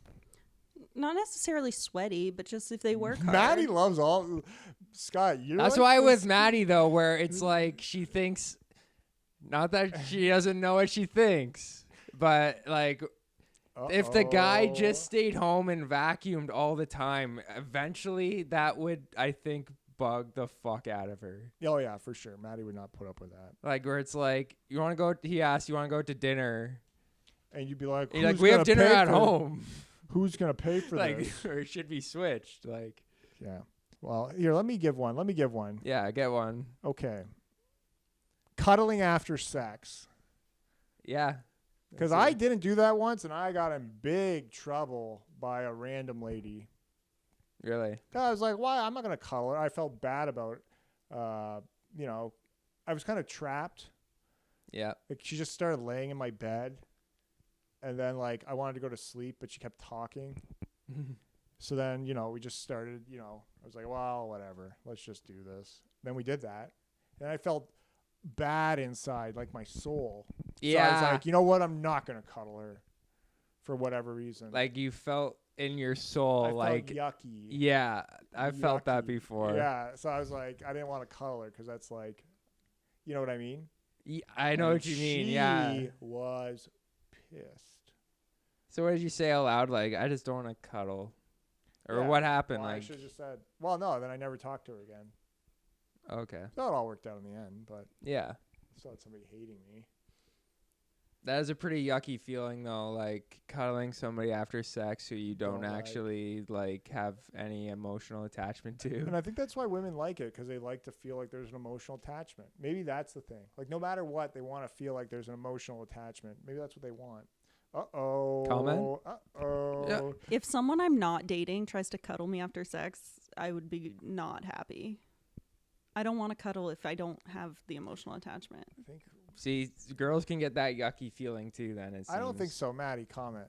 Not necessarily sweaty, but just if they work hard. Maddie loves all. Scott, you're. That's like why this- with Maddie though, where it's like she thinks, not that she doesn't know what she thinks, but like if the guy Uh-oh. just stayed home and vacuumed all the time, eventually that would, I think, bug the fuck out of her. Oh yeah, for sure. Maddie would not put up with that. Like where it's like, you want to go? He asked, you want to go to dinner? And you'd be like, And you're like, "Who's we have gonna dinner pay at for- home. Who's gonna pay for Like, this?" or it should be switched. Like, Yeah. Well, here, let me give one. yeah, I get one. Okay. Cuddling after sex. Yeah. Because That's I it. didn't do that once, and I got in big trouble by a random lady. Really. I was like, why? I'm not going to cuddle her. I felt bad about, you know, I was kind of trapped. Yeah. Like, she just started laying in my bed. And then, like, I wanted to go to sleep, but she kept talking. So then, you know, we just started, you know, I was like, well, whatever. Let's just do this. Then we did that. And I felt bad inside, like my soul. Yeah. So I was like, you know what? I'm not going to cuddle her for whatever reason. Like you felt in your soul, I like, felt yucky. yeah, I felt that Yucky. before. Yeah. So I was like, I didn't want to cuddle her because that's like, you know what I mean? I know And what you mean. She Yeah. was pissed. So what did you say out loud? Like, I just don't want to cuddle. Or Yeah. what happened? Well, I like, should have just said, well, no, then I never talked to her again. okay. So it all worked out in the end, but Yeah. I still had somebody hating me. That is a pretty yucky feeling though, like cuddling somebody after sex who you don't Don't like. actually like have any emotional attachment to. And I think that's why women like it, because they like to feel like there's an emotional attachment. Maybe that's the thing. Like, no matter what, they want to feel like there's an emotional attachment. Maybe that's what they want. Uh-oh. Comment? Uh-oh. Yeah. If someone I'm not dating tries to cuddle me after sex, I would be not happy. I don't want to cuddle if I don't have the emotional attachment. I think See, girls can get that yucky feeling too then it I don't think seems. so. Maddie, comment.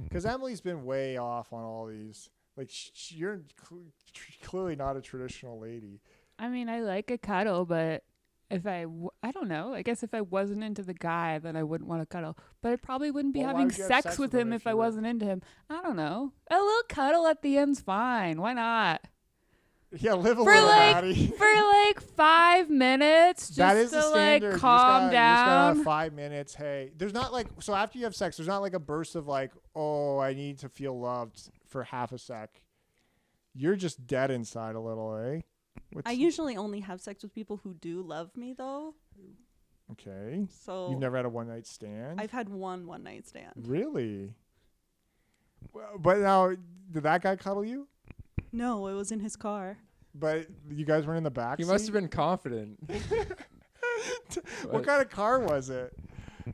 Because Emily's been way off on all these. Like, you're clearly not a traditional lady. I mean, I like a cuddle, but if I don't know. I guess if I wasn't into the guy, then I wouldn't want to cuddle. But I probably wouldn't be Well, why having would you have sex sex with with him him if if I you were- wasn't into him. I don't know. A little cuddle at the end's fine. Why not? Yeah, live a For little, like Maddie. for like 5 minutes, just That is to the standard. like calm you just gotta down. have 5 minutes. Hey, there's not like, so after you have sex, there's not like a burst of like, oh, I need to feel loved for half a sec. You're just dead inside a little, eh? I usually only have sex with people who do love me, though. Okay. So You've never had a one night stand? I've had one night stand. Really? Well, but now, did that guy cuddle you? No, it was in his car. But you guys weren't in the back He seat? must have been confident. What kind of car was it?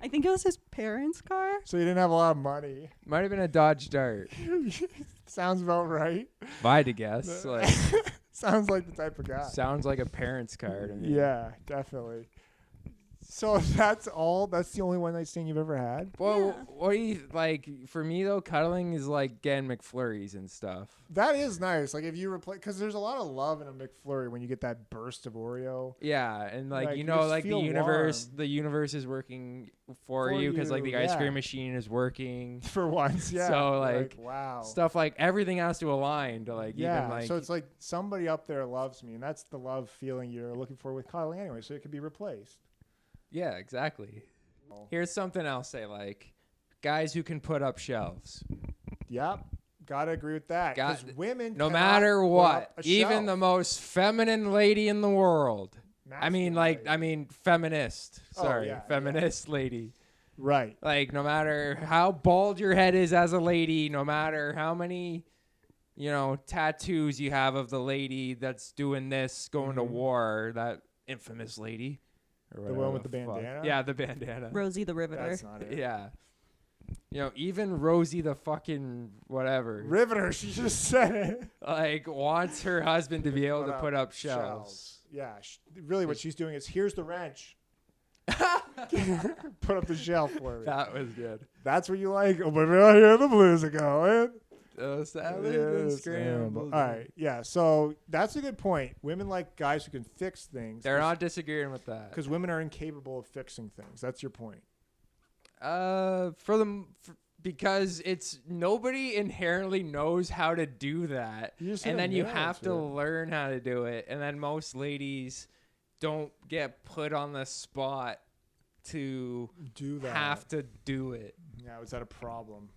I think it was his parents' car. So you didn't have a lot of money. Might have been a Dodge Dart. Sounds about right. If I had to guess. Like, Sounds like the type of guy. sounds like a parent's car to me. Yeah, definitely. So that's all. That's the only one night stand you've ever had. Well, Yeah. what do you like? For me though, cuddling is like getting McFlurries and stuff. That is nice. Like if you replace, because there's a lot of love in a McFlurry when you get that burst of Oreo. Yeah, and like, Like, you you know, just like the feel universe, warm. the universe is working for For you because like you, the ice yeah. cream machine is working. For once, yeah. So, like, wow. Stuff like everything has to align to like Yeah. even like. So it's like somebody up there loves me, and that's the love feeling you're looking for with cuddling anyway. So it could be replaced. yeah, exactly. Oh. Here's something else I like: guys who can put up shelves. Yep. Gotta agree with that. Because women, no cannot matter put what, up a even shelf. the most feminine lady in the world. Masculine lady. I mean, feminist. Oh, Sorry, yeah, feminist lady. Right. Like, no matter how bald your head is as a lady, no matter how many, tattoos you have of the lady that's doing this, going to war, that infamous lady. Or The one with the fuck. bandana? Yeah, the bandana. Rosie the Riveter. That's not it. Yeah. Even Rosie the fucking whatever, Riveter, she just said it. like, wants her husband to be able to put up shelves. Yeah. Really what she's doing is, here's the wrench. Put up the shelf for me. That was good. That's what you like? Oh, but I hear the blues are going. Salad Yes, and scrambled. All right. Yeah. So that's a good point. Women like guys who can fix things. They're not disagreeing with that. Because women are incapable of fixing things. That's your point. Because it's nobody inherently knows how to do that, and then you have to learn how to do it, and then most ladies don't get put on the spot to do that. have to do it. Yeah, is that a problem?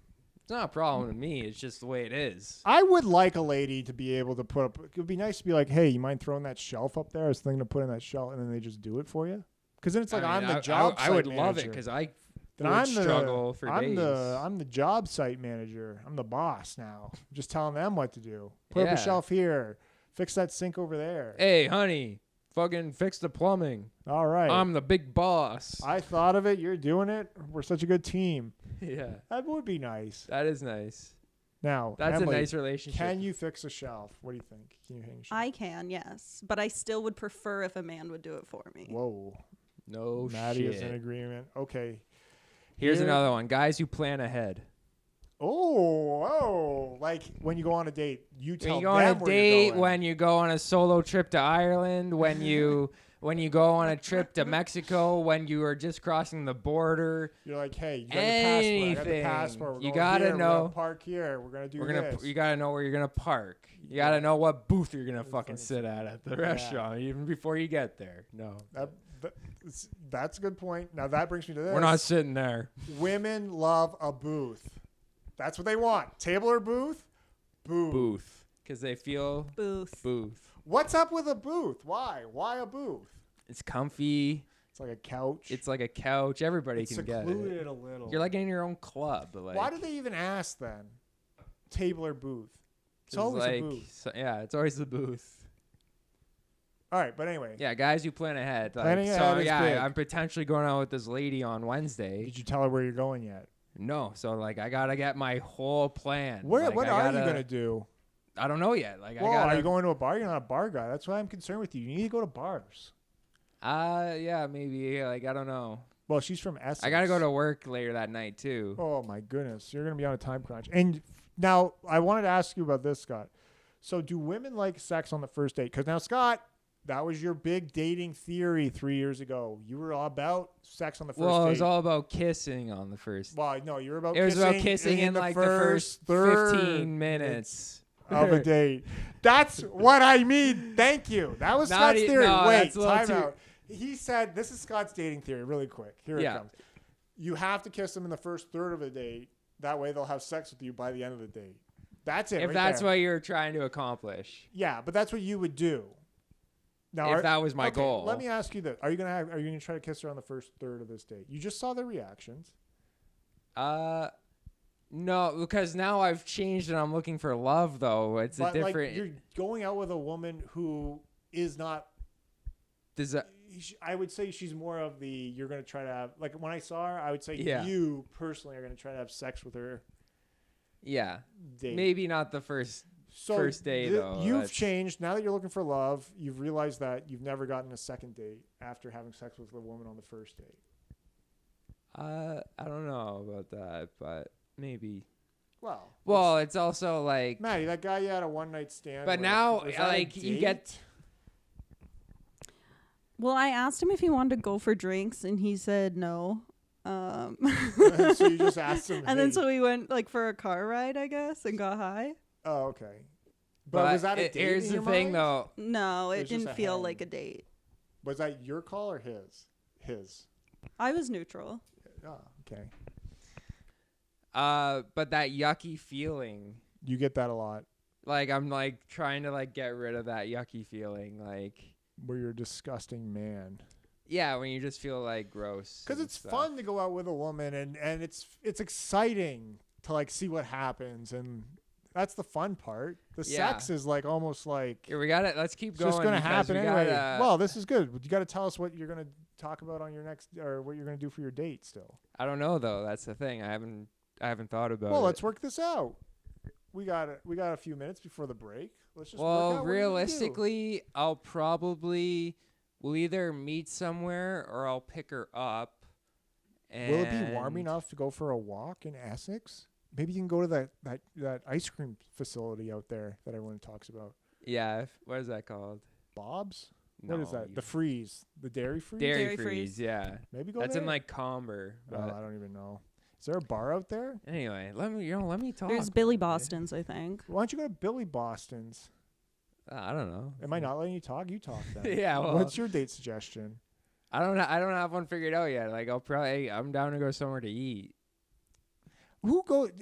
It's not a problem to me. It's just the way it is. I would like a lady to be able to put up. It would be nice to be like, hey, you mind throwing that shelf up there? I was thinking of putting that shelf, and then they just do it for you. Because then it's like, I'm the job I site would manager. love it because I Then would struggle for days. I'm the job site manager. I'm the boss now. I'm just telling them what to do. Put up a shelf here. Fix that sink over there. Hey, honey, fucking fix the plumbing. All right. I'm the big boss. I thought of it. You're doing it. We're such a good team. Yeah. That would be nice. That is nice. Now, That's Emily, a nice relationship. can you fix a shelf? What do you think? Can you hang a shelf? I can, yes. But I still would prefer if a man would do it for me. Whoa. No Maddie shit. is in agreement. Okay. Here's Here- another one. Guys who plan ahead. Oh. Like when you go on a date, you tell When you go on a them where date, you're going. when you go on a solo trip to Ireland, when you go on a trip to Mexico, when you are just crossing the border. You're like, hey, you got your passport. I got the Anything. passport. We're You going gotta here. We're know- gonna park here. We're gonna do this. You gotta know where you're gonna park. You gotta know what booth you're gonna fucking sit at the restaurant, even before you get there. No, That's a good point. Now that brings me to this. we're not sitting there. Women love a booth. That's what they want. Table or booth? Booth, because they feel Booth. booth. What's up with a booth? Why? Why a booth? It's comfy. It's like a couch. It's like a couch. Everybody It's can get secluded it. a little. You're like in your own club. Like, why do they even ask then? Table or booth? It's 'cause, always like, a booth. yeah, it's always the booth. All right, but anyway. Yeah, guys who plan ahead. Like, Planning so ahead is yeah, big. I'm potentially going out with this lady on Wednesday. Did you tell her where you're going yet? No, so like I gotta get my whole plan. What Like, are you gonna do? I don't know yet. Like Well, I gotta. are you going to a bar? You're not a bar guy. That's why I'm concerned with you. You need to go to bars. Yeah, maybe. Like I don't know. Well, she's from Essex. I gotta go to work later that night too. Oh my goodness, you're gonna be on a time crunch. And now I wanted to ask you about this, Scott. So, do women like sex on the first date? Because now, Scott, that was your big dating theory 3 years ago. You were all about sex on the first date. Well, it was all about kissing on the first. Well, no, you were about. It was about kissing in like the first third 15 minutes of a date. That's what I mean. Thank you. That was Not Scott's e- theory. no, Wait, that's a little time too- out. He said this is Scott's dating theory. Really quick. Here Yeah. it comes. You have to kiss them in the first third of a date. That way, they'll have sex with you by the end of the date. That's it. If right that's there. what you're trying to accomplish. Yeah, but that's what you would do. Now, If that was my goal. Let me ask you this: Are you gonna try to kiss her on the first third of this date? You just saw the reactions. No, because now I've changed and I'm looking for love. Though it's But a different. like, you're going out with a woman who is not. Does that, I would say she's more of the you're gonna try to have. Like when I saw her, I would say Yeah. you personally are gonna try to have sex with her. yeah, Date. maybe not the first day though. You've That's- changed now that you're looking for love. You've realized that you've never gotten a second date after having sex with a woman on the first date. I don't know about that, but maybe. Well, It's also like. Maddie, that guy you had a one night stand. But with, now, was that a like, you get- date? Well, I asked him if he wanted to go for drinks, and he said no. So you just asked him. And then hey. so we went like for a car ride, I guess, and got high. Oh, okay. But was that a date? Here's in the your thing, mind? though. No, It it was just didn't a feel hang. like a date. Was that your call or his? His. I was neutral. Oh, okay. But that yucky feeling You get that a lot, Like I'm like trying to like get rid of that yucky feeling. Like where you're a disgusting man. yeah, when you just feel like gross. Because and it's stuff. fun to go out with a woman, and it's exciting to like see what happens, and that's the fun part. The Yeah. sex is like almost like Here we got it. Let's keep it's going. just gonna because happen we anyway. gotta- Well, this is good. You got to tell us what you're gonna talk about on your next, or what you're gonna do for your date. Still, I don't know though. That's the thing. I haven't thought about. well, it. let's work this out. We got a few minutes before the break. Let's just work Well, out what you're gonna do. realistically, we'll either meet somewhere or I'll pick her up. Will it be warm and- enough to go for a walk in Essex? Maybe you can go to that ice cream facility out there that everyone talks about. Yeah. What is that called? Bob's? No, What is that? you- The freeze, the dairy freeze. Dairy Dairy freeze. freeze. Yeah. Maybe go That's there. in like Comber. Oh, But I don't even know. Is there a bar out there? anyway, let me talk. There's Billy about it. Boston's, I think. Why don't you go to Billy Boston's? I don't know. Am I not letting you talk? You talk then. Yeah. Well, What's your date suggestion? I don't have one figured out yet. Like I'm down to go somewhere to eat.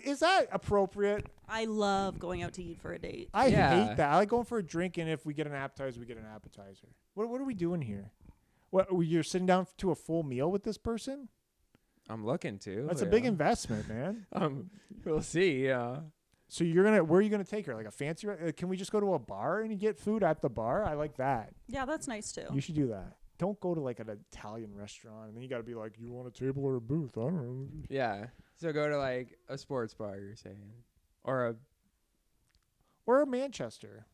Is that appropriate? I love going out to eat for a date. I Yeah. hate that. I like going for a drink, and if we get an appetizer, we get an appetizer. What are we doing here? What, you're sitting down to a full meal with this person? I'm looking to. That's a big investment, man. We'll see. Yeah. So where are you gonna take her? Like a fancy? Can we just go to a bar and you get food at the bar? I like that. Yeah, that's nice too. You should do that. Don't go to like an Italian restaurant and then you got to be like, you want a table or a booth? I don't know. Yeah. So go to like a sports bar. You're saying, or Or Manchester.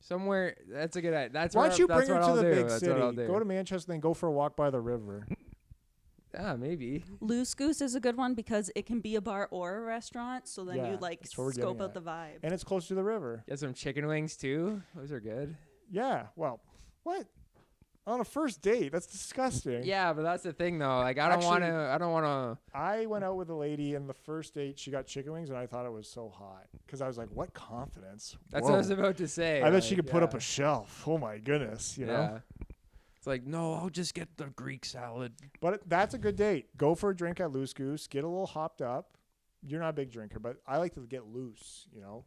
somewhere. That's a good idea. That's Why what don't you that's bring her what to I'll the do. big That's what I'll city? do. Go to Manchester, then go for a walk by the river. Yeah, maybe. Loose Goose is a good one because it can be a bar or a restaurant. So then Yeah, you like that's what we're scope getting out the vibe. And it's close to the river. Get some chicken wings too. Those are good. Yeah. Well, what? On a first date? That's disgusting. Yeah, but that's the thing though. Like I don't want to. I went out with a lady, and the first date, she got chicken wings, and I thought it was so hot because I was like, "What confidence?" That's Whoa. what I was about to say. I bet she like, could put up yeah. a shelf. Oh my goodness, you know. Yeah. It's like no, I'll just get the Greek salad. But that's a good date. Go for a drink at Loose Goose. Get a little hopped up. You're not a big drinker, but I like to get loose. You know,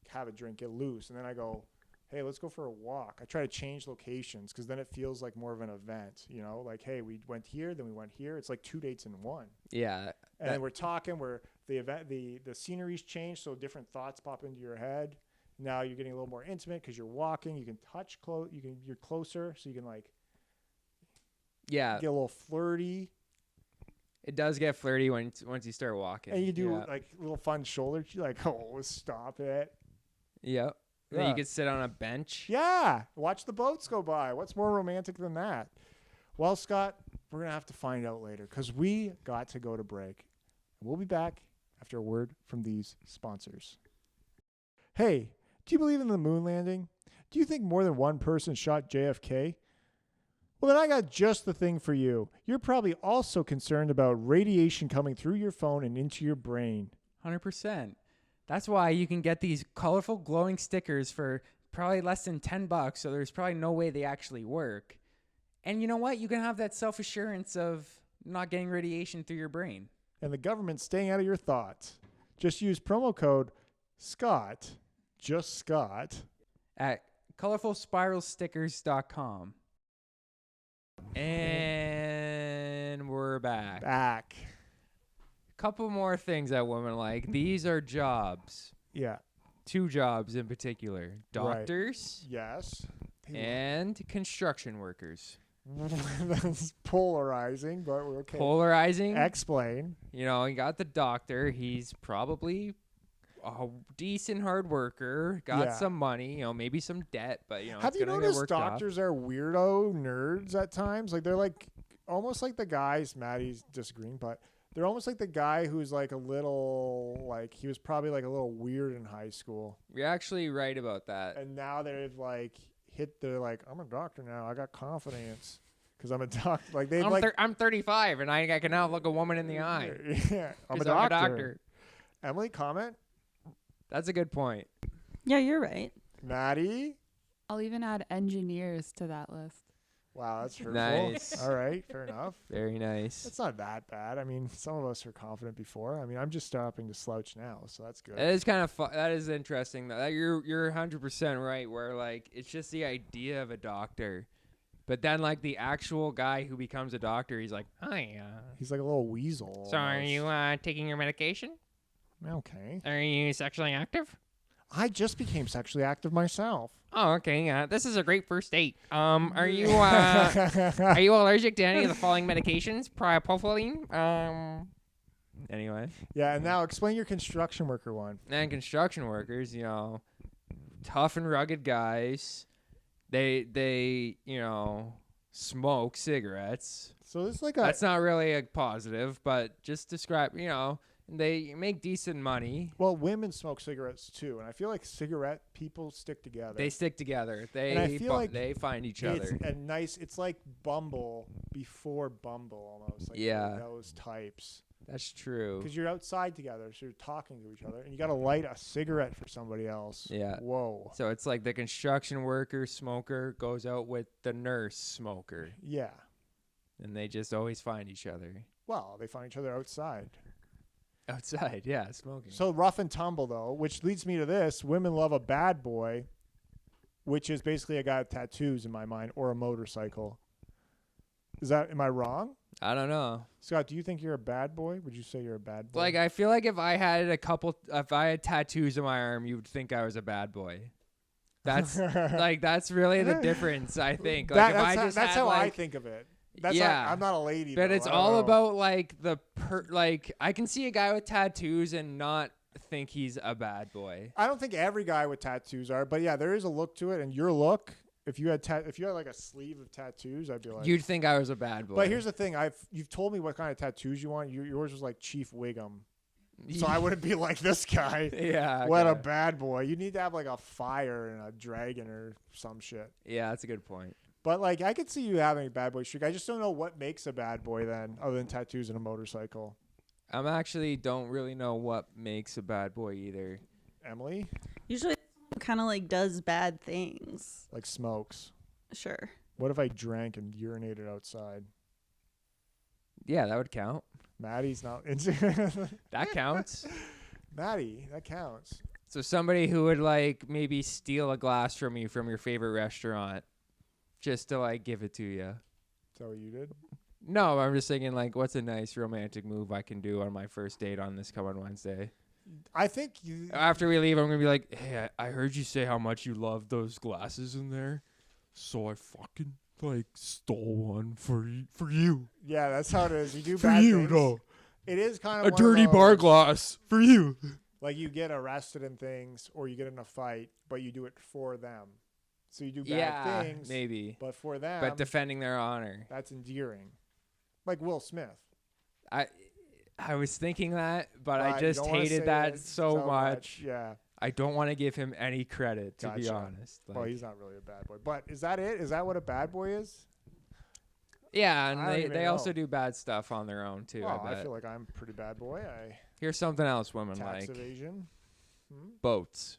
have a drink, get loose, and then I go, hey, let's go for a walk. I try to change locations because then it feels like more of an event. You know, like hey, we went here, then we went here. It's like 2 dates in one. Yeah. And then we're talking where the event, the scenery's changed, so different thoughts pop into your head. Now you're getting a little more intimate because you're walking. You can touch close. You're closer, so you can like Yeah. get a little flirty, It does get flirty once you start walking. and you do Yeah. like little fun shoulder. You're like, oh, stop it. Yep. Then Yeah. you could sit on a bench. Yeah, watch the boats go by. What's more romantic than that? Well, Scott, we're gonna have to find out later because we got to go to break. We'll be back after a word from these sponsors. Hey, do you believe in the moon landing? Do you think more than one person shot JFK? Well, then I got just the thing for you. You're probably also concerned about radiation coming through your phone and into your brain. 100%. That's why you can get these colorful glowing stickers for probably less than $10. So there's probably no way they actually work. And you know what? You can have that self-assurance of not getting radiation through your brain. And the government's staying out of your thoughts. Just use promo code SCOTT, just Scott, At colorfulspiralstickers.com. And we're back. back. Couple more things that women like. These are jobs. Yeah. 2 jobs in particular. Right. Doctors Yes. and construction workers. That's polarizing, but we're okay. Polarizing. Explain. You know, you got the doctor. He's probably a decent hard worker. Got Yeah. some money. You know, maybe some debt, but you know, Have it's you gonna get noticed worked off. doctors are weirdo nerds at times? Like they're like almost like the guys. Maddie's disagreeing, but they're almost like the guy who's like a little like he was probably like a little weird in high school, You're actually right about that. and now they've like hit. They're like, I'm a doctor now. I got confidence because I'm a doctor. Like they've like I'm 35 and I can now look a woman in the eye. Yeah, I'm 'Cause a doctor. Emily, comment. That's a good point. Yeah, you're right. Maddie. I'll even add engineers to that list. Wow, that's hurtful. Nice. All right, fair enough. Very nice. It's not that bad. I mean, some of us are confident before. I mean, I'm just stopping to slouch now, so that's good. It is kind of that is interesting though. You're 100% right. Where like it's just the idea of a doctor, but then like the actual guy who becomes a doctor, he's like, hi. He's like a little weasel. So are almost. you taking your medication? Okay. Are you sexually active? I just became sexually active myself. Oh, okay. This is a great first date. Are you are you allergic to any of the following medications? Propofol. Anyway. Yeah, and now explain your construction worker one. And construction workers, you know, tough and rugged guys. They smoke cigarettes. So this is like a That's not really a positive, but just describe, they make decent money. well, women smoke cigarettes too, and I feel like cigarette people stick together. They stick together. And I feel like they find each it's other. a nice. It's like Bumble before Bumble, almost. Like Yeah. those types. That's true. Because you're outside together, so you're talking to each other, and you got to light a cigarette for somebody else. Yeah. Whoa. So it's like the construction worker smoker goes out with the nurse smoker, Yeah. and they just always find each other Well, they find each other outside. outside. Yeah, smoking. So rough and tumble, though, which leads me to this: women love a bad boy, which is basically a guy with tattoos in my mind, or a motorcycle. Am I wrong? I don't know. Scott, do you think you're a bad boy? Would you say you're a bad boy? Like, I feel like if I had tattoos on my arm, you would think I was a bad boy. That's that's really the difference, I think. Like, that's how I think of it. That's Yeah. I'm not a lady, But though. it's I don't all know. about like I can see a guy with tattoos and not think he's a bad boy. I don't think every guy with tattoos are, but yeah, there is a look to it. And your look, if you had like a sleeve of tattoos, I'd be like, You'd think I was a bad boy. But here's the thing: you've told me what kind of tattoos you want. Yours was like Chief Wiggum, so I wouldn't be like this guy. Yeah. What a okay. bad boy! You need to have like a fire and a dragon or some shit. Yeah, that's a good point. But like, I could see you having a bad boy streak. I just don't know what makes a bad boy then, other than tattoos and a motorcycle. I'm actually don't really know what makes a bad boy either. Emily, Usually kind of like does bad things. like smokes. Sure. What if I drank and urinated outside? Yeah, that would count. Maddie's not into That counts. Maddie, that counts. So somebody who would like maybe steal a glass from you from your favorite restaurant just to like give it to you. Is that what you did? No, I'm just thinking like what's a nice romantic move I can do on my first date on this coming Wednesday. I think you. After we leave, I'm going to be like, hey, I heard you say how much you love those glasses in there. So I fucking like stole one for you. Yeah, that's how it is. You do For bad you, things. no. It is kind of A one dirty of bar those, glass for you. Like you get arrested in things, or you get in a fight, but you do it for them. So you do bad Yeah, things, maybe. but for them. But defending their honor. That's endearing. Like Will Smith. I was thinking that, but I you just don't wanna hated say that it so much. Yeah. I don't want to give him any credit, to be Gotcha. honest. Well, he's not really a bad boy. But is that it? Is that what a bad boy is? yeah, and I don't even they also know. do bad stuff on their own, too, Well, I I bet. feel like I'm a pretty bad boy. Here's something else women Tax like. evasion. Boats.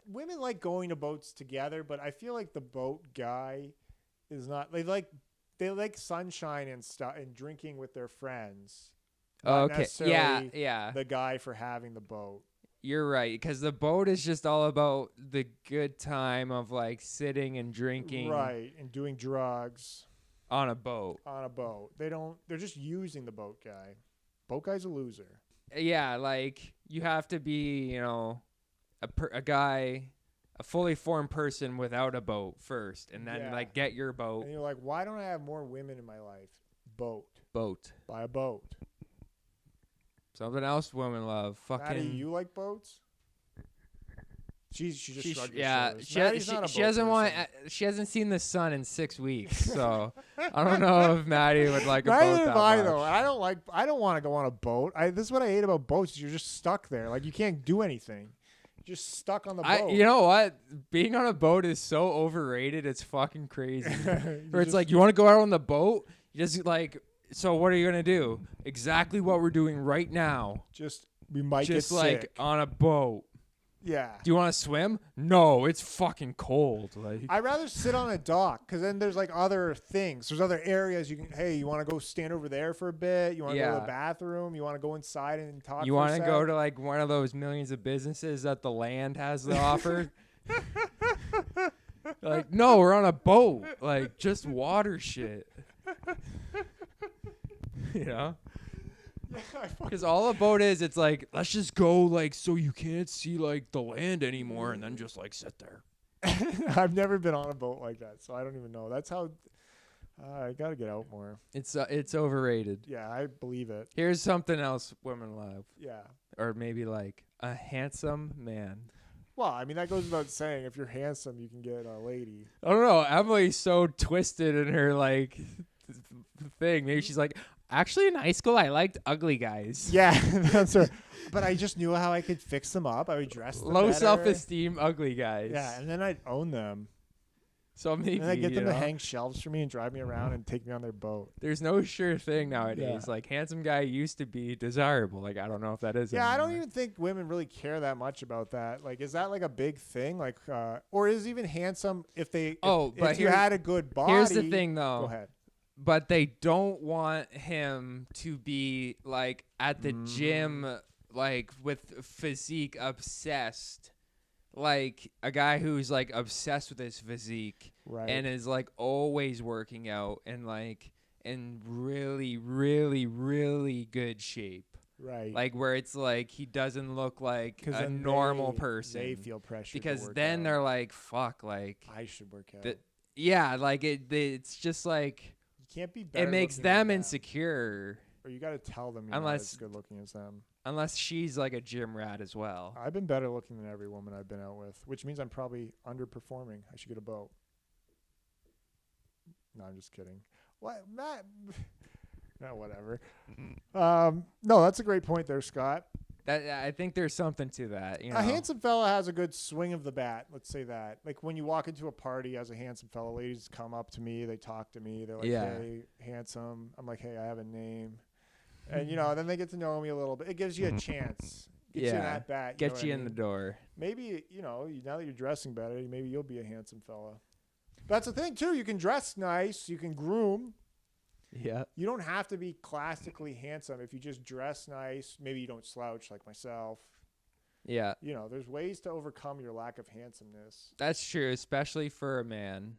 Women like going to boats together, but I feel like the boat guy is not. They like sunshine and stuff and drinking with their friends. Not Okay. necessarily Yeah. The guy for having the boat. You're right, because the boat is just all about the good time of like sitting and drinking Right, and doing drugs on a boat. on a boat. They're just using the boat guy. Boat guy's a loser. Yeah, like you have to be, a guy, a fully formed person without a boat first, and then Yeah. like get your boat. And you're like, why don't I have more women in my life? Boat. Boat. Buy a boat. Something else women love. Fucking. Maddie, you like boats? She just shrugged her yeah, shoulders. she Maddie's not a she boat doesn't want. person. She hasn't seen the sun in 6 weeks, so I don't know if Maddie would like a Neither boat have that I much. though. I don't want to go on a boat. This is what I hate about boats. You're just stuck there. Like you can't do anything. You're just stuck on the boat. You know what? Being on a boat is so overrated. It's fucking crazy. Where it's like you want to go out on the boat, you just like. So what are you gonna do? Exactly what we're doing right now. we might Just get like sick. on a boat. Yeah. Do you want to swim? No, it's fucking cold. Like, I'd rather sit on a dock because then there's like other things. There's other areas you can. Hey, you want to go stand over there for a bit? You want to go to Yeah. the bathroom? You want to go inside and talk? you want to go to like one of those millions of businesses that the land has to offer? Like, no, we're on a boat. Like, just water shit. You know? Because all a boat is, it's like, let's just go, like, so you can't see, like, the land anymore, and then just, like, sit there. I've never been on a boat like that, so I don't even know. That's how. I gotta get out more. It's overrated. Yeah, I believe it. Here's something else women love. Yeah. Or maybe, like, a handsome man. Well, I mean, that goes without saying. If you're handsome, you can get a lady. I don't know. Emily's so twisted in her, like, thing. Maybe she's like, actually, in high school, I liked ugly guys. Yeah, that's right. But I just knew how I could fix them up. I would dress them Low better. self-esteem, ugly guys. Yeah, and then I'd own them. So maybe, And I'd get them you to know, hang shelves for me and drive me around and take me on their boat. there's no sure thing nowadays. Yeah. Like, handsome guy used to be desirable. Like, I don't know if that is Yeah, I don't anymore. even think women really care that much about that. Like, is that like a big thing? Like, or is even handsome if they? Oh, but if you here- had a good body. Here's the thing, though. Go ahead. But they don't want him to be, like, at the Mm. gym, like, with physique obsessed. Like, a guy who's, like, obsessed with his physique. Right. And is like always working out and like in really, really, really good shape. right. Like where it's like he doesn't look like 'Cause a then normal they person. feel pressure Because to then work they're out. like, fuck, like I should work out. yeah, like it's just like You can't be better. it makes looking than them insecure Or you got to tell them you're not Unless- as good looking as them. unless she's like a gym rat as well. I've been better looking than every woman I've been out with, which means I'm probably underperforming. I should get a boat. No, I'm just kidding. What, Matt? No, whatever. No, that's a great point there, Scott. That I think there's something to that, you know. A handsome fella has a good swing of the bat. Let's say that. Like when you walk into a party as a handsome fella, ladies come up to me, they talk to me, they're like, Yeah. "Hey, handsome." I'm like, "Hey, I have a name," and you know, then they get to know me a little bit. It gives you a chance. Gets you an Yeah. at bat. Get you in the door. Maybe now that you're dressing better, maybe you'll be a handsome fella. That's the thing too. You can dress nice. You can groom. Yeah. You don't have to be classically handsome if you just dress nice. Maybe you don't slouch like myself. Yeah. You know, there's ways to overcome your lack of handsomeness. That's true, especially for a man.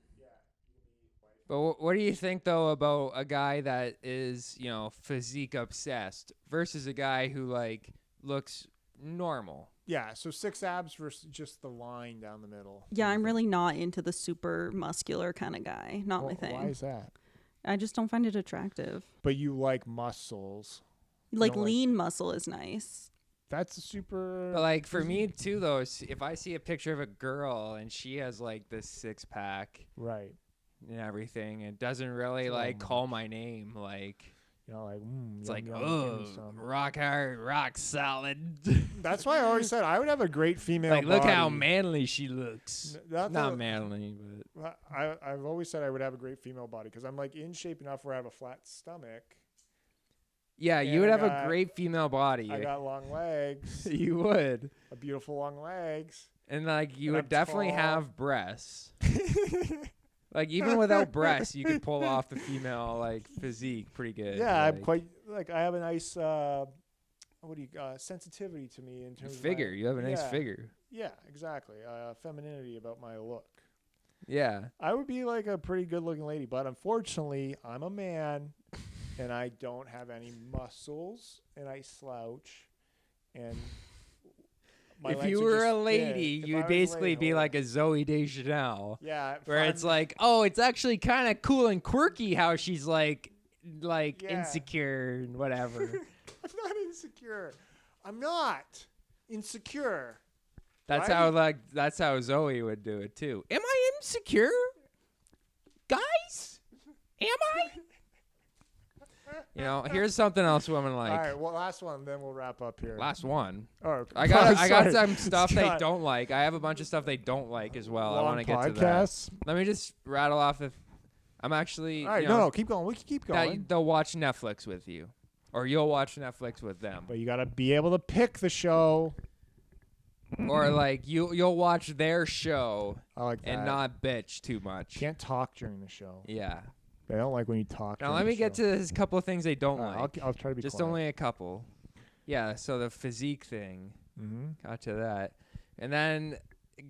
But what do you think though about a guy that is, you know, physique obsessed versus a guy who like looks normal? Yeah, so 6 abs versus just the line down the middle. Yeah, I'm really not into the super muscular kind of guy. Not my thing. Why is that? I just don't find it attractive. But you like muscles. Like don't like- lean muscle is nice. That's a super. But like for me too though, if I see a picture of a girl and she has like this 6-pack Right. and everything, it doesn't really It's a like little call my name. Like You know, like, it's yum, like, yum, oh, give me some. rock hard, rock solid. That's why I always said I would have a great female Like look how body. manly she looks. Not Not that- manly, but I've always said I would have a great female body because I'm like in shape enough where I have a flat stomach. yeah, And you would I have a got- great female body. I got long legs, You would. a beautiful long legs. And like you And would I'm definitely tall. have breasts. Like even without breasts, you could pull off the female like physique pretty good. Yeah, I'm like, quite like I have a nice sensitivity to me in terms figure. of my, You have a nice yeah, figure. Yeah, exactly. Femininity about my look. Yeah. I would be like a pretty good looking lady, but unfortunately, I'm a man and I don't have any muscles and I slouch and my If legs you are were just a thin. lady, If you I would was a basically lady, be hold like on. a Zoe Deschanel. Yeah, Where it's like, oh, it's actually kind of cool and quirky how she's like Yeah. insecure and whatever. I'm not insecure. I'm not insecure. That's Right? that's how Zoe would do it too. Am I insecure? Guys? Am I? You know, here's something else women like. All right, well, last one, then we'll wrap up here. Last one. Oh, okay. I got Sorry. some stuff they Scott. don't like. I have a bunch of stuff they don't like as well. I Long want to get to that. podcasts. Let me just rattle off if I'm actually All right, you no, know, no, keep going. We can keep that going. they'll watch Netflix with you. Or you'll watch Netflix with them. But you got to be able to pick the show. Or like you'll watch their show I like that. and not bitch too much. Can't talk during the show. Yeah. They don't like when you talk. Now during let the me get show. to this couple of things they don't All right, like. I'll try to be Just quiet. only a couple. Yeah, so the physique thing. Mm-hmm. Got to that. And then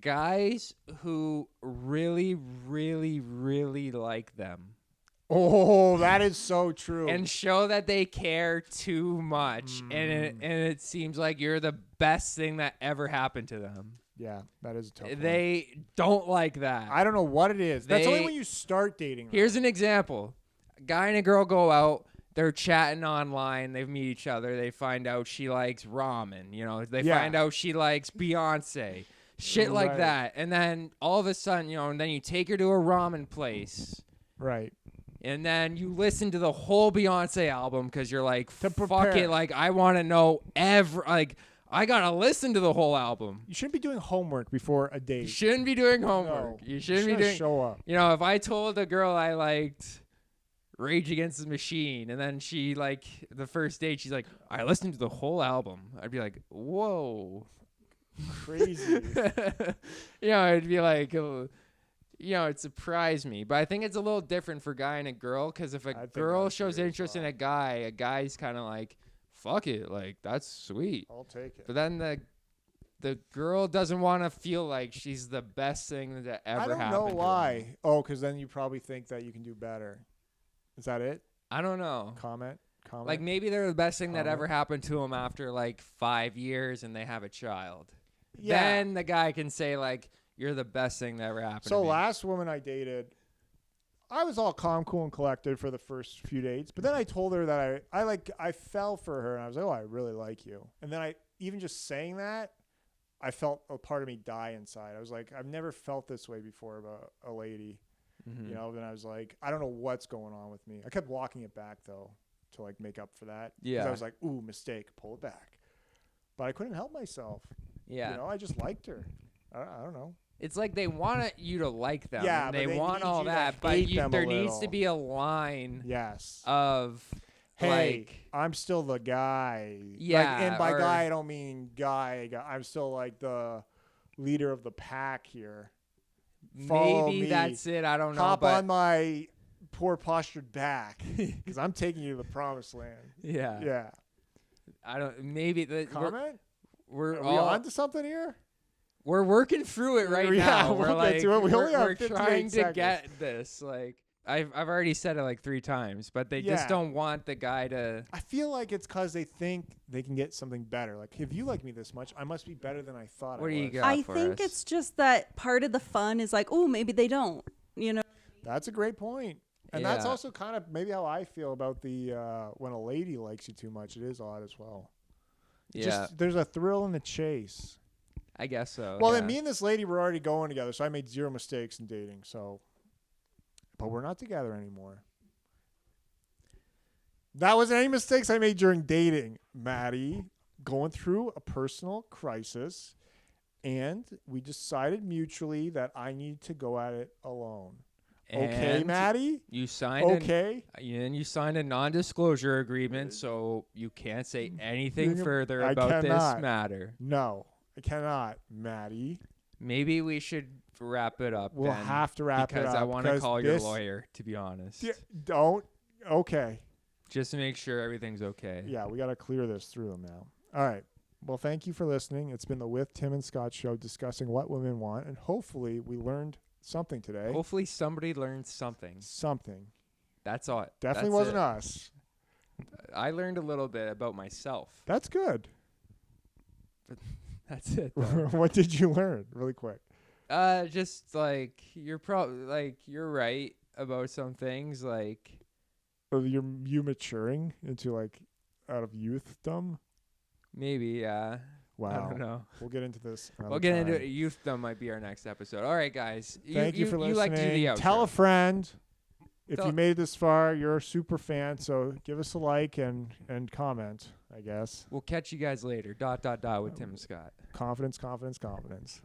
guys who really, really, really like them. Oh, that is so true. And show that they care too much. And it seems like you're the best thing that ever happened to them. yeah, that is a tough one. They don't like that. I don't know what it is. That's only They- when you start dating. Here's an example. A guy and a girl go out. They're chatting online. They meet each other. They find out she likes ramen. You know, they Yeah. find out she likes Beyonce. Shit like Right. that. And then all of a sudden, you know, and then you take her to a ramen place. Right. And then you listen to the whole Beyonce album because you're like, To fuck prepare. it. Like, I want to know I got to listen to the whole album. You shouldn't be doing homework before a You date. shouldn't be doing homework. No. You shouldn't be Just doing. show up. You know, if I told a girl I liked Rage Against the Machine, and then she, like, the first date, she's like, I listened to the whole album. I'd be like, whoa. Crazy. You know, it'd be like, you know, it'd surprise me. But I think it's a little different for guy and a girl, because if I a think girl that's shows weird as interest in well. a guy's kind of like, fuck it. Like, that's sweet. I'll take it. But then the girl doesn't want to feel like she's the best thing that ever I don't happened know to her. why. Oh, because then you probably think that you can do better. Is that it? I don't know. Comment. Like maybe they're the best thing that ever Comment. happened to them after like 5 years and they have a child. Yeah. Then the guy can say like, you're the best thing that ever happened So to me. last woman I dated, I was all calm, cool, and collected for the first few dates. But then I told her that I fell for her, and I was like, oh, I really like you. And then even just saying that, I felt a part of me die inside. I was like, I've never felt this way before about a lady, Mhm. you know. Then I was like, I don't know what's going on with me. I kept walking it back though to like make up for that. 'Cause Yeah. I was like, ooh, mistake, pull it back. But I couldn't help myself. Yeah. You know, I just liked her. I don't know. It's like they want you to like them. Yeah, and but they they want need all you to that. But hate them a there needs to little. be a line Yes. of Hey, like, I'm still the guy. Yeah, and by or- guy, I don't mean guy. I'm still like the leader of the pack here. Follow maybe me. that's it. I don't know. Hop but on my poor postured back because I'm taking you to the promised land. yeah. Yeah. I don't. Maybe Comment? we're Are we all on to something here? we're working through it right Yeah, now. we'll We're get like to it. We only have we're 58 trying to seconds. get this. Like I've already said it like 3 times, but they Yeah. just don't want the guy to. I feel like it's because they think they can get something better. Like, if you like me this much, I must be better than I thought What I do you was. got? I for think us? it's just that part of the fun is like, oh, maybe they don't. You know, That's a great point. And that's Yeah. also kind of maybe how I feel about the when a lady likes you too much. It is odd as well. Yeah, Just there's a thrill in the chase. I guess so. Well, yeah. then me and this lady were already going together, so I made 0 mistakes in dating. So, but we're not together anymore. That wasn't any mistakes I made during dating, Maddie. Going through a personal crisis, and we decided mutually that I need to go at it alone. Okay, And Maddie. You signed. Okay. And you signed a non-disclosure agreement, so you can't say anything further I about cannot. this matter. No, I cannot, Maddie. Maybe we should wrap it up. We'll then, have to wrap it because up. I want to 'cause call your this- lawyer. To be honest, Don't. Okay. just to make sure everything's okay. Yeah, we got to clear this through them now. All right. Well, thank you for listening. It's been the With Tim and Scott show discussing what women want, and hopefully we learned something today. Hopefully somebody learned something. Something. That's all. Definitely That's wasn't it. us. I learned a little bit about myself. That's good. That's it. Though. What did you learn? Really quick. Just like you're probably like you're right about some things. Like You maturing into like out of youthdom? maybe, yeah. Wow. I don't know. We'll get into this. We'll get into it. Youthdom might be our next episode. All right, guys. Thank you for listening. You like to do the outro. Tell a friend. If Tell- you made it this far, you're a super fan, so give us a like and comment, I guess. We'll catch you guys later. .. with Tim and Scott. Confidence, confidence, confidence.